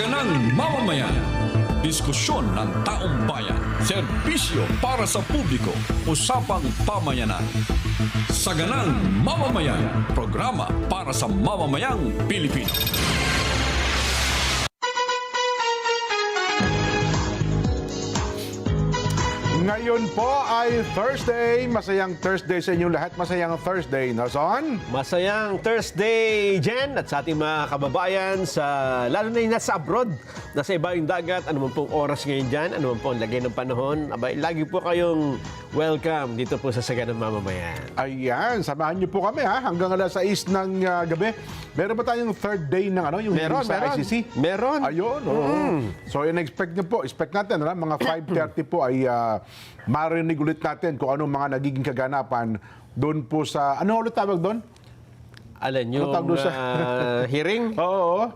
Saganang mamamayan. Diskusyon ng taong bayan. Serbisyo para sa publiko. Usapang pamayanan. Saganang mamamayan. Programa para sa mamamayang Pilipino. Ngayon po ay Thursday. Masayang Thursday sa inyong lahat. Masayang Thursday, Nelson. Masayang Thursday, Jen, at sa ating mga kababayan, lalo na yung nasa abroad, nasa ibaing dagat, ano man pong oras ngayon dyan, ano man pong lagay ng panahon, abay, lagi po kayong welcome dito po sa Saganang Mamamayan. Ayan, samahan niyo po kami hanggang alas 6 ng gabi. Meron ba tayong third day ng yung Meron, sa meron. ICC? Meron. Ayun, oo. So, in-expect niyo po, expect natin, mga 5:30 po ay marinig ulit natin kung anong mga nagiging kaganapan doon po sa, ano ulit tawag doon? Alam nyo, Ano tawag doon sa- hearing? Oo.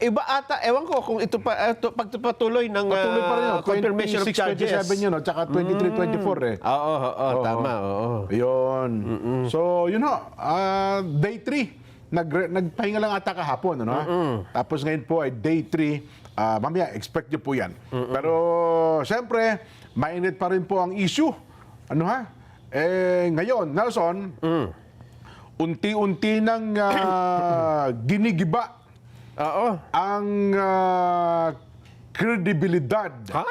Iba ata, ewan ko kung ito pagpatuloy ng Patuloy pa rin yun. confirmation of 26, charges. 27 yun, tsaka 23, 24 eh. Oo, tama, oo. Yun. So, day 3. Nagpahinga lang ata kahapon, ano? Tapos ngayon po ay day 3. Mamaya, expect nyo po yan. Pero, siyempre, mainit pa rin po ang issue. Ano ha? Ngayon, Nelson, unti-unti nang ginigiba Oo. ang kredibilidad. Ha?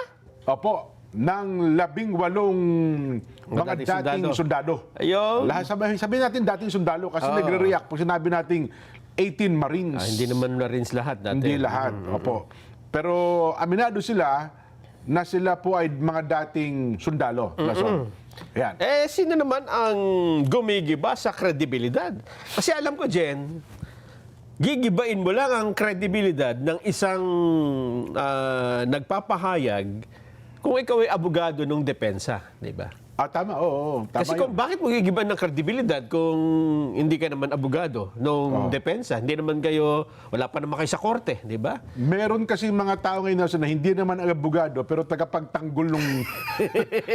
Opo, ng 18 mga dating dating sundalo. Ayun. Lahat sabihin natin dating sundalo kasi nagre-react pag sinabi nating 18 Marines. Hindi naman Marines lahat dati. Hindi lahat. Opo. Pero aminado sila na sila po ay mga dating sundalo. Ayan. Sino naman ang gumigiba sa kredibilidad? Kasi alam ko, Jen, gigibain mo lang ang kredibilidad ng isang nagpapahayag kung ikaw ay abogado ng depensa, di ba? Tama, oo. Tama Kasi yun. bakit mo gigiban ng kredibilidad kung hindi ka naman abogado ng depensa? Hindi naman kayo, wala pa naman kayo sa korte, di ba? Meron kasi mga tao ngayon na hindi naman ang abogado pero tagapagtanggol nung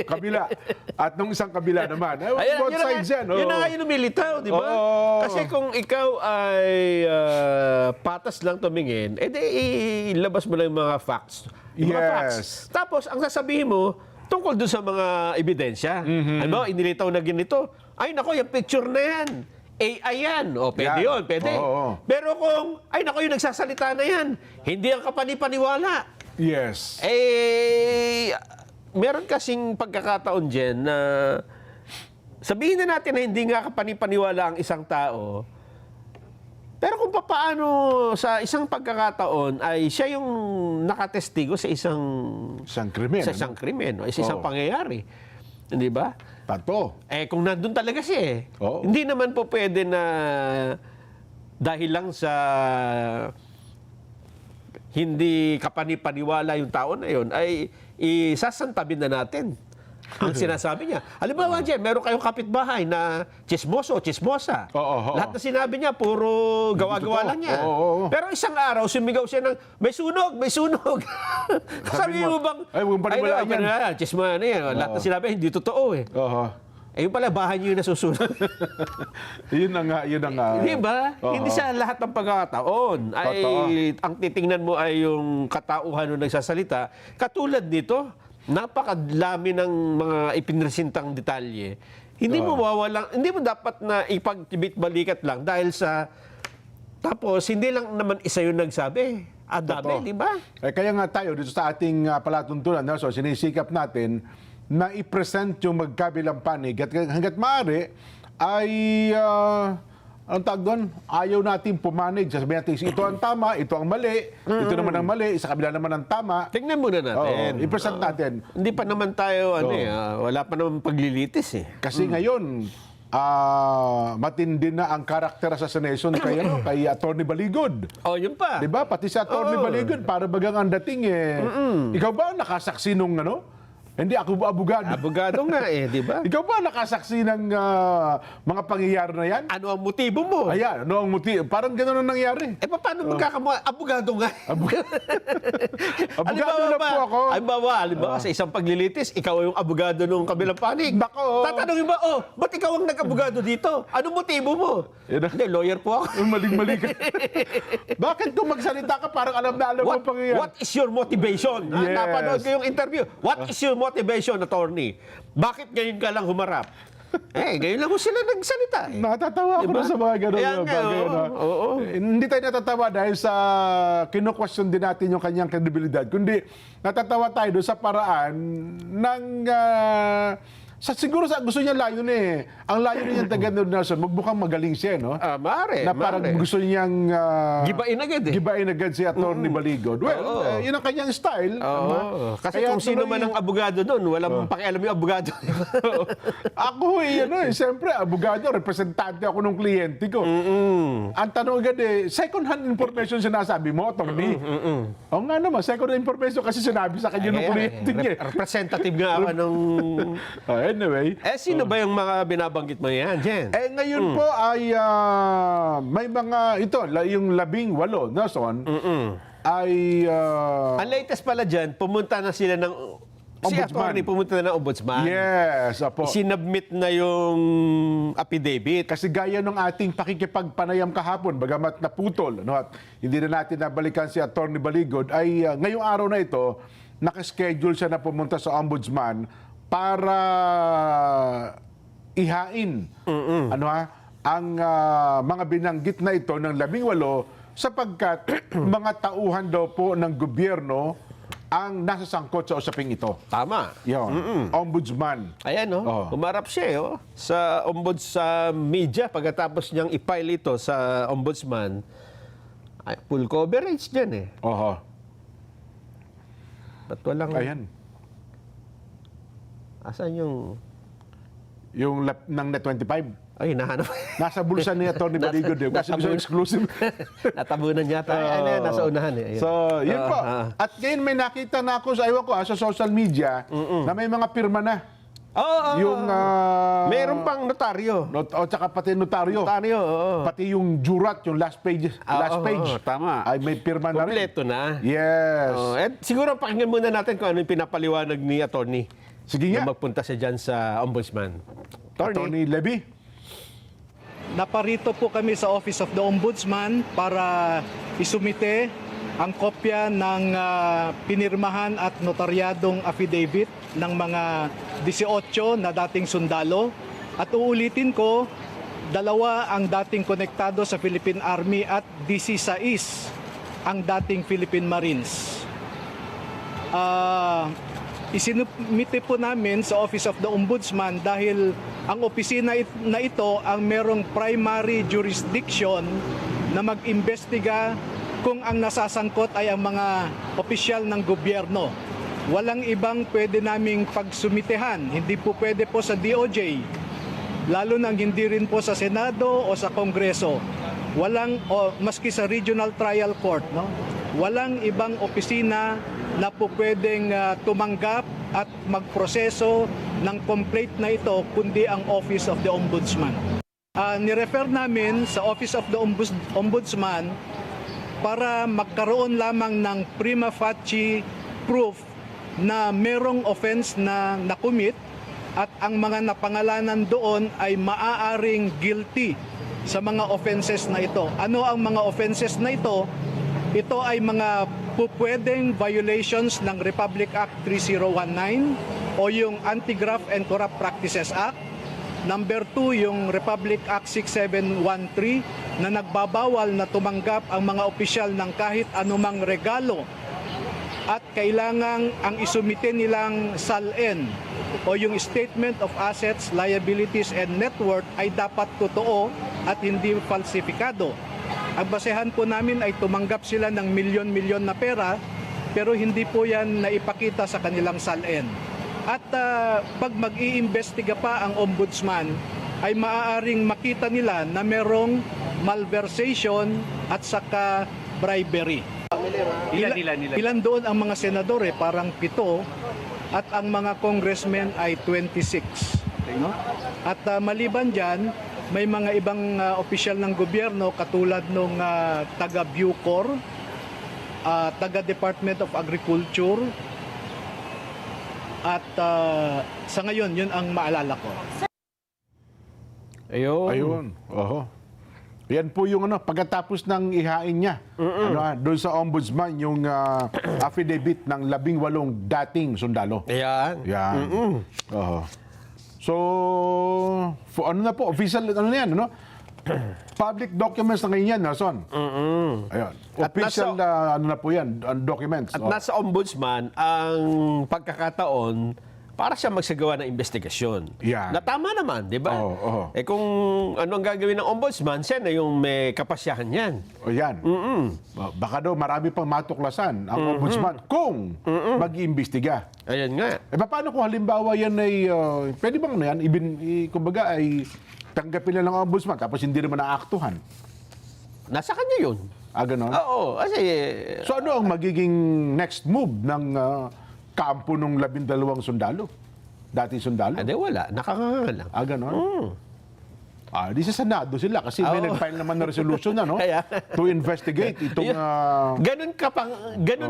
kabila at nung isang kabila naman. Both sides yan. Yun na nga yung lumilitaw, di ba? Oo. Kasi kung ikaw ay patas lang tumingin, edi ilabas mo lang yung mga facts. Yung mga Yes. facts. Tapos, ang sasabihin mo, tungkol doon sa mga ebidensya. Ano, inilitaw na ganito. Ay, nako, yung picture na yan. AI yan. O, pwede Yan. yun, pwede. Oo. Pero kung, ay, nako, yung nagsasalita na yan, hindi ang kapanipaniwala. Yes. Meron kasing pagkakataon dyan na sabihin na natin na hindi nga kapanipaniwala ang isang tao, pero kung paano sa isang pagkakataon ay siya yung nakatestigo sa isang krimen. sa isang krimen o sa isang Oo. pangyayari. Hindi ba? Pato. Kung nandun talaga siya Oo. hindi naman po pwede na dahil lang sa hindi kapanipaniwala yung tao na yun, ay isasantabi na natin ang sinasabi niya. Halimbawa, Jen, meron kayong kapitbahay na chismoso, chismosa. Oo. Lahat na sinabi niya, puro gawa-gawa totoo. lang niya. Oo. Pero isang araw, sumigaw siya ng, may sunog, may sunog. Sabi mo bang, ay, huwag paniwalaan yan. Chisma na yan. Lahat na sinabi, hindi totoo eh. Oo. Yung pala, bahay niyo yung nasusunod. Yun na nga. Di ba? Oo. Hindi sa lahat ng pagkakataon ay Totoo. ang titingnan mo ay yung katauhan ng nagsasalita. Katulad nito, napakadami ng mga ipinresentang detalye. Hindi mo hindi mo dapat na ipagtibit-balikat lang dahil sa tapos hindi lang naman isa yung nagsabi. Dami, Totoo. di ba? Kaya nga tayo dito sa ating palatuntunan, so sinisikap natin na i-present yung magkabilang panig at hanggat maaari ay anong tawag doon? Ayaw natin pumanig. Sabihin natin, ito ang tama, ito ang mali, ito naman ang mali, sa kabila naman ang tama. Tingnan muna natin. I-present natin. Hindi pa naman tayo, wala pa naman paglilitis eh. Kasi ngayon, matindi na ang character assassination kay Atty. Baligod. Yun pa. Diba? Pati si Atty. Baligod, para bagang ang dating ikaw ba ang nakasaksi nung Hindi, ako abogado. Abogado nga di ba? Ikaw ba nakasaksi ng mga pangyayari na yan? Ano ang motibo mo? Ayan, ano ang motibo? Parang gano'n ang nangyari. Paano abogado nga? Abogado na po ako. Halimbawa, sa isang paglilitis, ikaw yung abogado nung kabilang panig. Nako. Tatanungin ba, ba't ikaw ang nag-abogado dito? Anong motibo mo? Hindi, lawyer po ako. Maling-mali ka. Bakit kung magsalita ka, parang alam na alam ang pangyayari? What is your motivation? Yes. Napanood ko yung interview. What is your motivation, attorney? Bakit ngayon ka lang humarap? Ngayon lang ko sila nagsalita. Natatawa ako Diba? na sa mga gano'n Kaya nga, bagay. oo. Hindi tayo natatawa dahil sa kinu-question din natin yung kanyang kredibilidad, kundi natatawa tayo doon sa paraan ng siguro gusto niya layunin Ang layunin niya taga Nelson, magmukhang magaling siya, no? Maaari. Na parang gusto niyang Gibain agad gibain agad si Atty. Baligod. Well, yun ang kanyang style. Kasi kung sino man ang abogado doon, walang pakialam yung abogado. Ako siyempre, abogado, representante ako ng kliyente ko. Ang tanong agad second-hand information sinasabi mo, attorney. Oo nga naman, second-hand information kasi sinabi sa kanya ng kliyente niya. Representative nga ako nung... Anyway. Sino ba yung mga binabanggit mo yan, Jen? Ngayon po ay may mga, yung 18, Nelson, ay... Ang latest pala dyan, pumunta na sila ng... Si Ombudsman. attorney pumunta na ng ombudsman. Yes, apo. Sinubmit na yung affidavit. Kasi gaya ng ating pakikipagpanayam kahapon, bagamat naputol, at hindi na natin nabalikan si Atty. Baligod, ay ngayong araw na ito, nakaschedule siya na pumunta sa ombudsman para ihain ang mga binanggit na ito ng 18 sapagkat mga tauhan daw po ng gobyerno ang nasasangkot sa usaping ito. Tama. Yun. Ombudsman. Ayan, umarap siya sa sa media pagkatapos niyang i-file ito sa ombudsman. Full coverage dyan Oho. Ba't walang... Ayan. Asan yung... Yung ng Net 25. Ay, nahanap. Nasa bulsa ni Atty. Baligod. Kasi gusto exclusive. Natabunan yata. Nasa unahan Ayun. So, yun po. At ngayon may nakita na ako sa social media na may mga pirma na. Yung... Meron pang notaryo. Tsaka pati notaryo. Notaryo, Pati yung jurat, yung last page. Tama. Ay may pirma na rin. Kompleto na. Yes. Siguro pakinggan muna natin kung ano yung pinapaliwanag ni attorney. Sige nga. Na magpunta siya dyan sa ombudsman. Attorney Levy. Naparito po kami sa Office of the Ombudsman para isumite ang kopya ng pinirmahan at notaryadong affidavit ng mga 18 na dating sundalo. At uulitin ko, 2 ang dating konektado sa Philippine Army at 16 ang dating Philippine Marines. Isinumite po namin sa Office of the Ombudsman dahil ang opisina na ito ang merong primary jurisdiction na mag-imbestiga kung ang nasasangkot ay ang mga opisyal ng gobyerno. Walang ibang pwede naming pagsumitehan. Hindi po pwede po sa DOJ, lalo nang hindi rin po sa Senado o sa Kongreso. Maski sa Regional Trial Court, walang ibang opisina na po pwedeng tumanggap at magproseso ng complaint na ito kundi ang Office of the Ombudsman. Nirefer namin sa Office of the Ombudsman para magkaroon lamang ng prima facie proof na merong offense na nakumit at ang mga napangalanan doon ay maaaring guilty sa mga offenses na ito. Ano ang mga offenses na ito? Ito ay mga pupwedeng violations ng Republic Act 3019 o yung Anti-Graft and Corrupt Practices Act. Number 2, yung Republic Act 6713 na nagbabawal na tumanggap ang mga opisyal ng kahit anumang regalo at kailangang ang isumite nilang SALN o yung Statement of Assets, Liabilities and Net Worth ay dapat totoo at hindi falsifikado. Ang basehan po namin ay tumanggap sila ng milyon-milyon na pera pero hindi po yan naipakita sa kanilang SALN. At pag mag-iimbestiga pa ang ombudsman ay maaaring makita nila na merong malversation at saka bribery. Ilan doon ang mga senador parang 7 at ang mga congressmen ay 26. No? At maliban dyan, may mga ibang opisyal ng gobyerno katulad nung taga Bucor, taga Department of Agriculture, at sa ngayon, yun ang maalala ko. Ayun. Ayun. Oho. Yan po yung pagkatapos ng ihain niya doon sa ombudsman, yung affidavit ng 18 dating sundalo. Ayan. Yan. Oho. So, ano na po, official, ano na yan, public documents na ngayon yan, Nelson. Ayun. At Official, ano na po yan, documents. At nasa ombudsman ang pagkakataon para siya magsagawa ng investigasyon. Yan. Na tama naman, di ba? Oo. Eh kung ano ang gagawin ng ombudsman, siya na yung may kapasyahan yan. O yan. Baka daw marami pang matuklasan ang ombudsman kung mag-iimbestiga. Ayan nga. Eh paano kung halimbawa yan ay, pwede bang yan, kumbaga ay tanggapin na ng ombudsman tapos hindi naman naaktuhan? Nasa kanya yun. Ganon? Oo, kasi... So ano ang magiging next move ng kampo ng 12 sundalo? Dating sundalo? Hindi, wala. Nakakanga lang. Ganon? Di sa Senado sila kasi may nag-file naman na resolution na, no? Kaya- To investigate itong... Ganun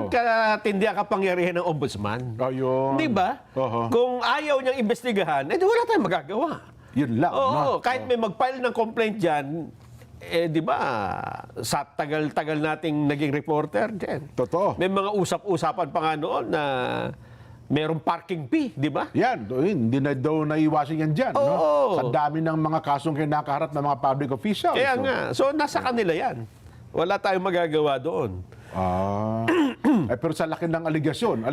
katindi ang kapangyarihan ng ombudsman. Ayun. Di ba? Oho. Kung ayaw niyang investigahan, edi wala tayong magagawa. Yun lang, Oo, no? kahit may mag-file ng complaint dyan, di ba, sa tagal-tagal nating naging reporter dyan. Totoo. May mga usap-usapan pa nga noon na merong parking fee, di ba? Yan, hindi na daw naiwasan yan dyan. No? Oo. Sa dami ng mga kasong kinakaharap ng mga public officials. Kaya So, nga, so nasa kanila yan. Wala tayong magagawa doon. pero sa laki ng aligasyon,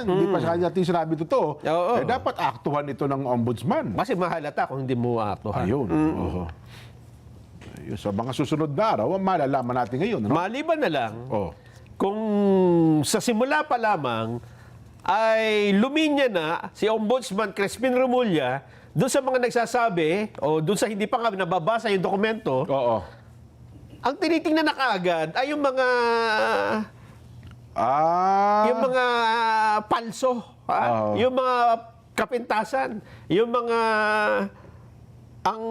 hindi pa sa natin sinabi totoo, Oo. dapat aktuhan ito ng ombudsman. Kasi mahalata kung hindi mo aktuhan. Ayun. Oo. Ayun. Sa mga susunod na araw, malalaman natin ngayon. No? Maliban na lang, Oh. kung sa simula pa lamang ay luminya na si Ombudsman Crispin Remulla doon sa mga nagsasabi o doon sa hindi pa nga nababasa yung dokumento, Oo. ang tinitingnan na kaagad ay yung mga palso, Oo. yung mga kapintasan, yung mga ang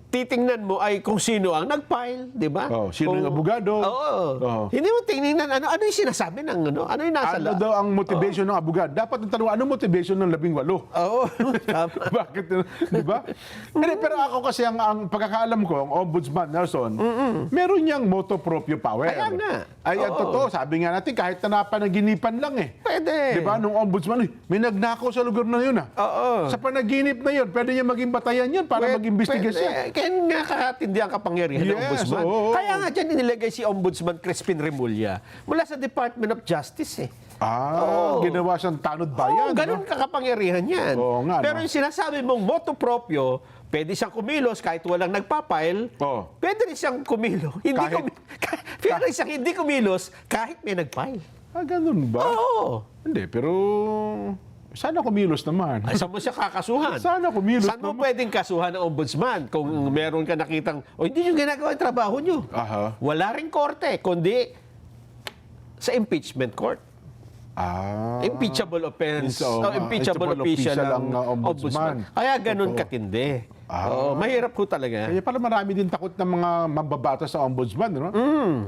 titingnan mo ay kung sino ang nag-file, di ba? Sino yung abogado? Oo. Hindi mo tingnan ano yung sinasabi ng ano yung nasa Ano daw ang motivation ng abogado? Dapat ang tanong, anong motivation ng 18? Oo. Tama. Bakit? Di ba? Pero ako kasi, ang pagkakaalam ko, ang ombudsman, Nelson, meron niyang motu proprio power. Kaya nga. Ay, ang totoo, sabi nga natin, kahit na napanaginipan lang eh. Pwede. Di ba? Nung ombudsman, may nagnakaw sa lugar na yun ah. Oo. Sa panaginip na yun, pwede niya maging batayan yun para mag-imbestiga siya. Kaya nga kakatindi ang kapangyarihan ng Yes, Ombudsman. oo. Kaya nga dyan inilagay si Ombudsman Crispin Remulla mula sa Department of Justice eh. Ginawa siyang tanod bayan. Oo, ganun kakapangyarihan yan. Oo nga, Pero no? yung sinasabi mong motu proprio, pwede siyang kumilos kahit walang nagpapile. Oo. Pwede rin siyang kumilos. Pwede rin siyang hindi kumilos kahit may nagpile. Ganun ba? Oo. Hindi, pero sana kumilos naman. Ay, saan mo siya kakasuhan? Sana kumilos Saan mo naman. pwedeng kasuhan ng ombudsman kung meron ka nakitang, hindi nyo ginagawa yung trabaho nyo. Aha. Wala rin korte, kundi sa impeachment court. Impeachable offense. Impeachable official ang ombudsman. Kaya ganun katindi. Oo, mahirap po talaga. Kaya pala marami din takot ng mga mambabatas sa ombudsman, no?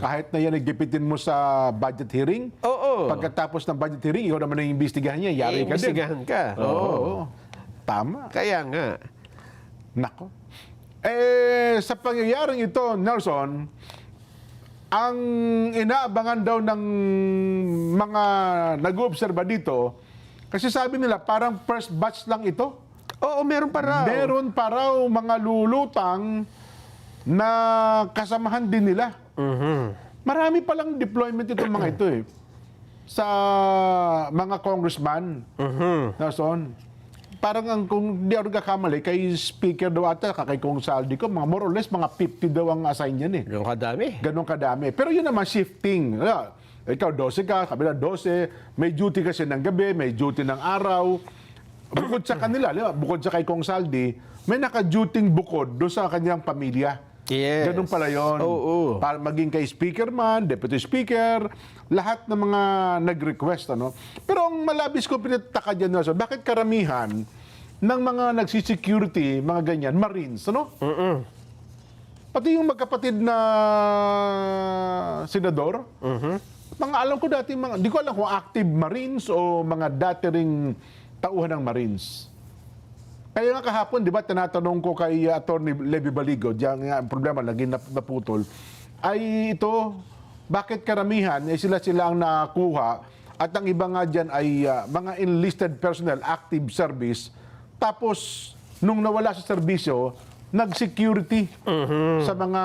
Kahit na yan nagdipitin mo sa budget hearing, Oo. pagkatapos ng budget hearing, ikaw naman ang imbestigahan niya, yari ka din. Imbestigahan ka. Oo. Tama. Kaya nga. Nako. Sa pangyayaring ito, Nelson, ang inaabangan daw ng mga nag-oobserba dito, kasi sabi nila parang first batch lang ito. Oo, meron pa raw. Meron pa raw mga lulutang na kasamahan din nila. Marami palang deployment itong mga ito eh. Sa mga congressman. Nelson. Parang kung di ako nagkakamali, kay speaker daw ata, kay Kong Saldi ko, mga more or less, mga 50 daw ang assign yan eh. Yung kadami. Ganon kadami. Pero yun naman shifting. Ikaw 12 ka, kabila 12, may duty kasi ng gabi, may duty ng araw. Bukod sa kanila, bukod sa kay Kong Saldi, may naka-duty bukod doon sa kanyang pamilya. Yes. Ganun pala yun. Oo. Para maging kay speaker man, deputy speaker, lahat ng mga nag-request. Ano? Pero ang malabis ko pinataka dyan, Nelson, bakit karamihan ng mga nagsisecurity, mga ganyan, Marines, ano? Pati yung magkapatid na senador, mga alam ko dati, di ko alam kung active Marines o mga dati ring tauhan ng Marines. Kaya nga kahapon, di ba, tinatanong ko kay Attorney Levy Baligo, diyan nga ang problema, naging naputol, ay ito, bakit karamihan, sila ang nakuha, at ang iba nga dyan ay mga enlisted personnel, active service, tapos, nung nawala sa serbisyo, nag-security sa mga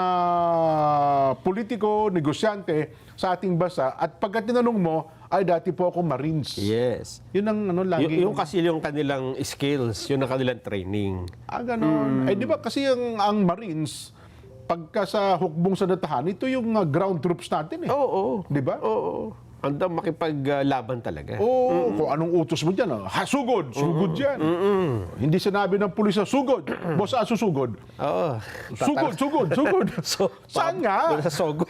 politiko, negosyante sa ating bansa. At pagka tinanong mo, ay dati po ako Marines. Yes. Yun ang lagi. Yung kasi yung kanilang skills, yun ang kanilang training. Ganun. Di ba kasi ang Marines, pagka sa hukbong sa datahan, ito yung ground troops natin eh. Oo. Di ba? Oo. Andang makipaglaban talaga. Oo, kung anong utos mo dyan, sugod, sugod dyan. Hindi sinabi ng pulis na sugod, boss susugod. Oo. Sugod, sugod, sugod. Saan nga? Doon sa Sogo.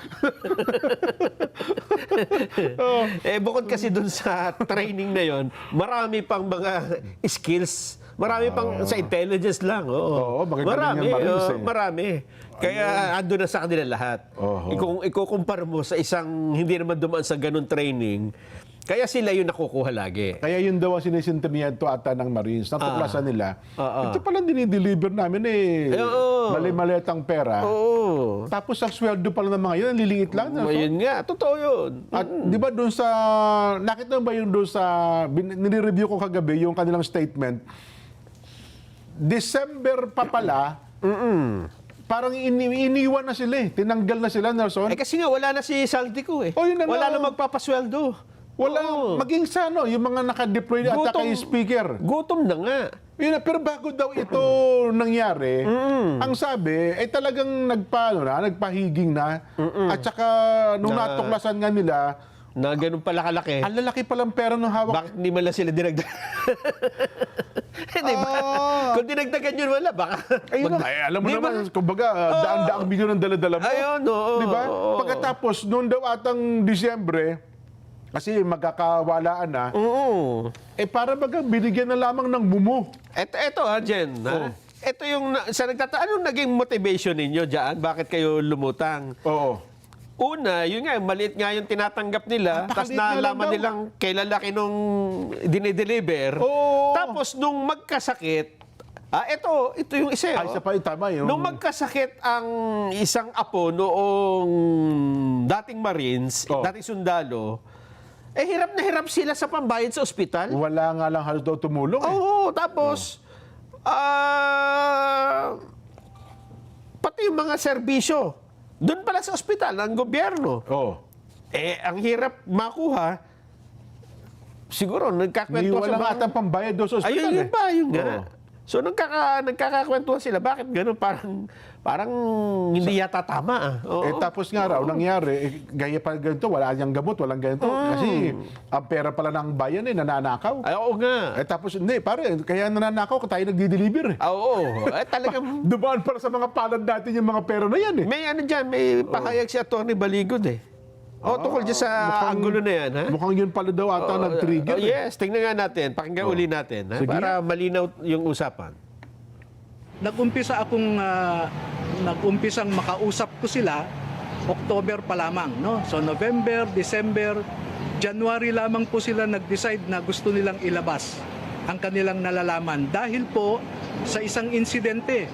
Bukod kasi doon sa training na yon, marami pang mga skills. Marami pang sa intelligence lang. Oo, magagaling yung Marines eh. Marami. Kaya ando na sa kanila lahat. Kung ikukumpara mo sa isang hindi naman dumaan sa ganun training, kaya sila yung nakukuha lagi. Kaya yun daw ang sinisintimiento ata ng Marines. Natuklasan nila. Ito pala dinideliver namin mali-maliit ang pera. Oo. Tapos ang sweldo pala ng mga yun, ang liliit lang. Yun nga, totoo yun. At di ba doon sa, nakita mo ba yung doon sa, nire-review ko kagabi yung kanilang statement, December pa pala, parang iniwan na sila eh. Tinanggal na sila, Nelson. Kasi nga, wala na si Saldico eh. Yun na Wala nga. na magpapasweldo. Wala, maging sa yung mga nakadeploy at kay speaker. Gutom na nga. Yun na, pero bago daw ito nangyari, ang sabi, ay talagang nagpahiging na. At saka, nung natuklasan nga nila, Na ganun pala kalaki. ang lalaki palang pera ng hawak. Bakit hindi man lang sila dinagdag? Hindi ba? Kung dinagdagan yun, wala. Baka... Alam mo Di ba? naman, kumbaga, daang-daang milyon ang dala-dala mo. Ayun, oo. Di ba? Pagkatapos, noon daw atang Disyembre, kasi magkakawalaan na, para baga binigyan na lamang ng mumo. Ito Jen. Ito yung... Anong naging motivation ninyo dyan? Bakit kayo lumutang? Oo. Una, yun nga, maliit nga yung tinatanggap nila, tapos Napakaliit nga lang nalaman daw. nilang kailan laki nung dinideliver. Oo. Tapos nung magkasakit, ito yung isa. Ay, isa pa yung tama yun. Nung magkasakit ang isang apo noong dating Marines, dating sundalo, hirap na hirap sila sa pambayad sa ospital. Wala nga lang halos daw tumulong. Oo, tapos, pati yung mga serbisyo, doon pala sa ospital, ng gobyerno. Oo. Ang hirap makuha, siguro, nagkakwento Wala nga atang pambayad doon sa ospital. Ayun, yun nga. Oo. So, nagkakakwentuhan sila. Bakit gano'n? Parang hindi yata tama. Oo. Tapos nga raw, nangyari, gaya pa ganito, wala niyang gamot, walang ganito. Kasi ang pera pala ng bayan nananakaw. Ay, oo nga. Tapos, hindi, pare, kaya nananakaw ko tayo nagdi-deliver. Oo. Talagang... Dumaan para sa mga palad natin yung mga pera na yan eh. May dyan, may pahayag si Atty. Baligod eh. Tungkol dyan sa angulo na yan, ha? Mukhang yun pala daw ata nag-trigger. Yes, tingnan nga natin. Pakinggan uli natin, ha? Sige. Para malinaw yung usapan. Nag-umpisang makausap ko sila October pa lamang, no? So November, December, January lamang po sila nag-decide na gusto nilang ilabas ang kanilang nalalaman dahil po sa isang insidente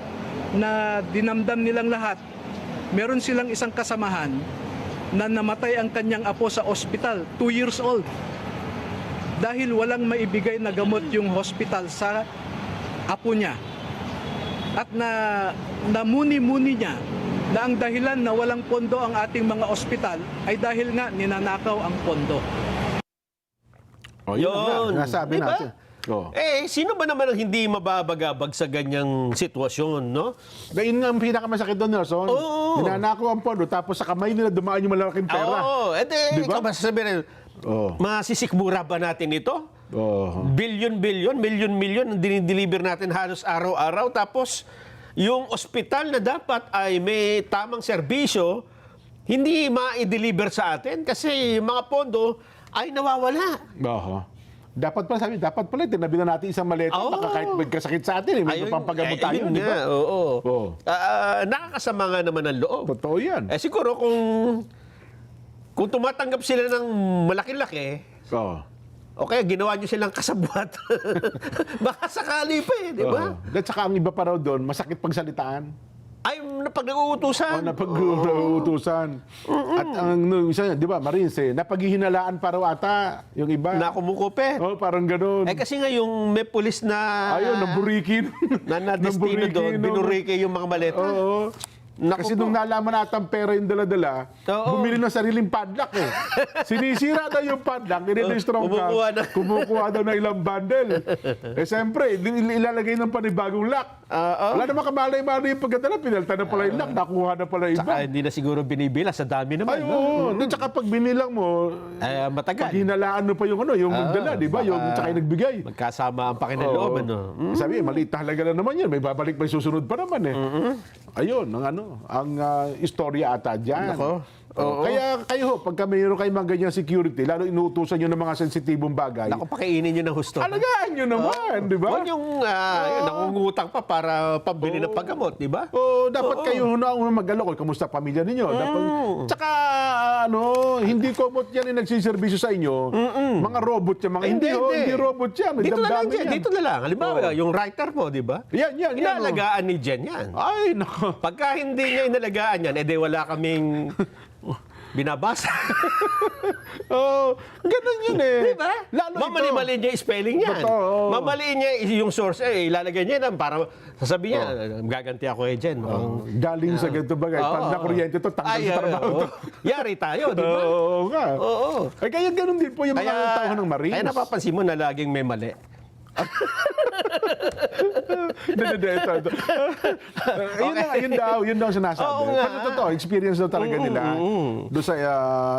na dinamdam nilang lahat. Meron silang isang kasamahan na namatay ang kanyang apo sa ospital, 2 years old. Dahil walang maibigay na gamot yung hospital sa apo niya. At namuni-muni niya na ang dahilan na walang pondo ang ating mga ospital ay dahil nga ninanakaw ang pondo. Yun. Nasabi Diba? natin. Oh. Sino ba naman ang hindi mababagabag sa ganyang sitwasyon, no? Yun nga ang pinakamasakit doon, Nelson. Oo. Ninanakaw ang pondo, tapos sa kamay nila dumaan yung malalaking pera. Oo. Diba? Ikaw ba sasabihin, masisikmura ba natin ito? Oh. Bilyon-bilyon, milyon-milyon ang dinideliver natin halos araw-araw. Tapos, yung ospital na dapat ay may tamang serbisyo, hindi ma-deliver sa atin kasi yung mga pondo ay nawawala. Oho. Dapat pala, tinabi na natin isang maleta, Oo. baka kahit magkasakit sa atin, may pampagamot tayo, ayun di ba? nga, oo. Oo. Nakakasama nga naman ang loob. Totoo yan. Siguro kung tumatanggap sila ng malaki-laki, Oo. o kaya ginawa nyo silang kasabwat, baka sakali pa di ba? At saka ang iba pa raw doon, masakit pagsalitaan. Ay, pag nag-uutusan. Napag-uutusan. At ang isa, di ba, Marines, napaghihinalaan pa raw ata yung iba. Na kumukupit. Parang ganun. Kasi nga yung may pulis na... Ayun, naburikin. na destino doon, binurike yung mga maleta. Oo. Naku Kasi po. nung nalaman natin pera yung dala-dala, Oo. bumili ng sariling padlock eh. Sinisira daw yung padlock, nire-strong kumukuha daw ng ilang bundle. Siyempre, ilalagay ng panibagong lock. Wala naman kamalay-malay yung pagkatala, pinalta na pala yung lock, nakuha na pala yung iba. Saka hindi na siguro binibila sa dami naman. Ay, oo. At saka pag binilang mo, Matagal. pag hinalaan mo pa yung yung dala, di ba? Yung tsaka yung nagbigay. Magkasama ang pakinaloob. Sabi, maliit na halaga lang naman yan. May babalik, may susunod pa naman eh. Ayun, ang istorya ata dyan. Nako. Oo. Kaya kayo, pagka mayroon kayong mga ganyang security, lalo inuutusan nyo ng mga sensitibong bagay, Naku, pakiinin nyo ng husto. alagaan nyo naman, di ba? Huwag yung nangungutang pa para pambili ng paggamot, di ba? Dapat kayo na mag-alok. Kamusta pamilya ninyo? Dapat, tsaka, hindi komot yan yung nagsiservisyo sa inyo. Mga robot yan. Hindi robot yan. May Dito na lang, damdamin Jen. yan. Dito na lang. Halimbawa, yung writer mo, di ba? Yan. Inalagaan ni Jen yan. Ay, nako. Pagka hindi niya inalagaan yan, edi wala kaming binabasa. Ganun yun eh. Di ba? Lalo Mamali-mali niya yung spelling niyan. Totoo. Mamali niya yung source. Ilalagay niya yan para sasabihin niya, gaganti ako Jen. Galing sa ganito bagay. Pag na-kuryente to, tanggal sa trabaho to. Yari tayo, di ba? Oo nga. Oo. Ay, kaya ganun din po yung mga tao ng Marines. Kaya napapansin mo na laging may mali. Ito. Yun daw ang sinasabi. Oo nga. Pero totoo, experience daw talaga nila doon sa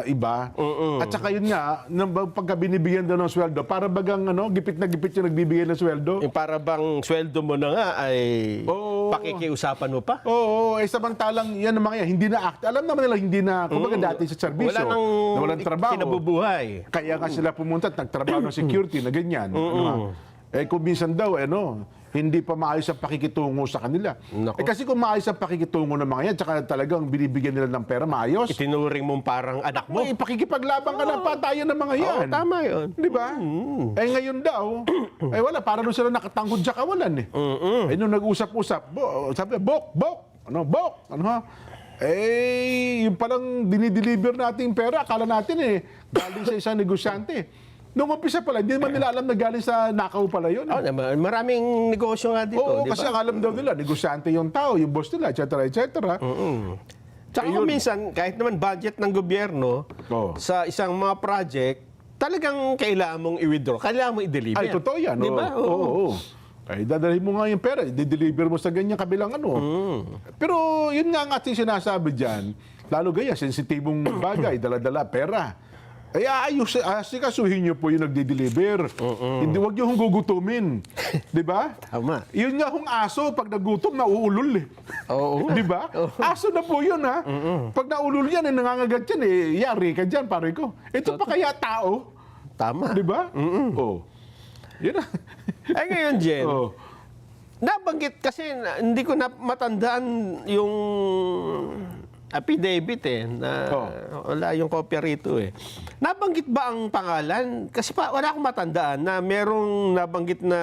iba. At saka yun nga, pagka binibigyan daw ng sweldo, para bagang gipit na gipit yung nagbibigay ng sweldo. Yung para bang sweldo mo na nga ay Oo. pakikiusapan mo pa. Oo, samantalang yan ang mga yan, hindi na act. Alam naman nila hindi na, kumbaga dati sa serbisyo, Wala nang walang trabaho. kinabubuhay. Kaya nga sila pumunta at nagtrabaho ng security na ganyan. Kung minsan daw, hindi pa maayos ang pakikitungo sa kanila. Nako. Kasi kung maayos ang pakikitungo ng mga yan, tsaka talagang binibigyan nila ng pera, maayos. Itinuring mong parang anak mo. May pakikipaglaban ka na patayan ng mga yan. Oo, tama yun. Di ba? Ngayon daw, wala, para doon sila nakatanggod sa kawalan eh. Nung nag-usap-usap, sabi, Bok! Yung palang dinideliver natin pera, akala natin galing sa isang negosyante. Nung umpisa pala, hindi naman nila alam na galing sa nakaw pala yun. Maraming negosyo nga dito, Oo, di ba? kasi ang alam daw nila, negosyante yung tao, yung boss nila, etc. Tsaka kung minsan, kahit naman budget ng gobyerno, Oo. sa isang mga project, talagang kailangan mong i-withdraw, kailangan mong i-deliver. Ay, totoo yan. Di ba? Oo. Ay, dadalhin mo nga yung pera, i-deliver mo sa ganyan kabilang Pero yun nga ang ating sinasabi dyan, lalo ganyan, sensitibong bagay, dala-dala, pera. Ay, asikasuhin niyo po yung nagdi-deliver. Hindi, wag niyo hong gugutumin. Di ba? Tama. Yun nga hong aso, pag nagutom, nauulol eh. Oo. Di ba? Aso na po yun, ha? Pag naulol yan, nangangagat yan, yari ka dyan, pare ko. Ito pa kaya tao? Tama. Di ba? Oo. Yun na. Ay ngayon, Jen, Oo. nabanggit kasi hindi ko na matandaan yung affidavit na wala yung kopya rito Nabanggit ba ang pangalan? Kasi wala akong matandaan na merong nabanggit na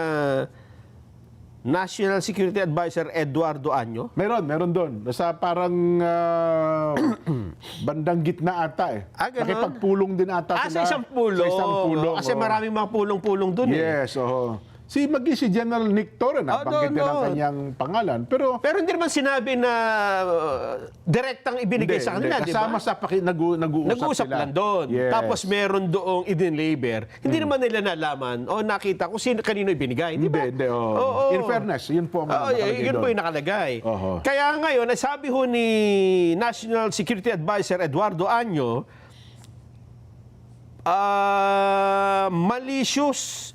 National Security Advisor Eduardo Año. Meron doon. Nasa parang bandang gitna ata Ganon? Nakipagpulong din ata Sa isang pulong. Sa isang pulong. Kasi maraming mga pulong-pulong doon Yes, Si General Nick Torre, nabanggit din ang kanyang pangalan. Pero Pero hindi naman sinabi na direktang ibinigay sa kanila, di ba? kasama sa nag-uusap Nag-uusap sila. lang doon. Yes. Tapos meron doong i-deliver. Hindi naman nila nalaman o nakita kung kanino ibinigay. Di ba? Hindi. Oo. In fairness, yun po ang nakalagay yun doon. po yung nakalagay. Oho. Kaya ngayon, sabi ho ni National Security Advisor Eduardo Año, malicious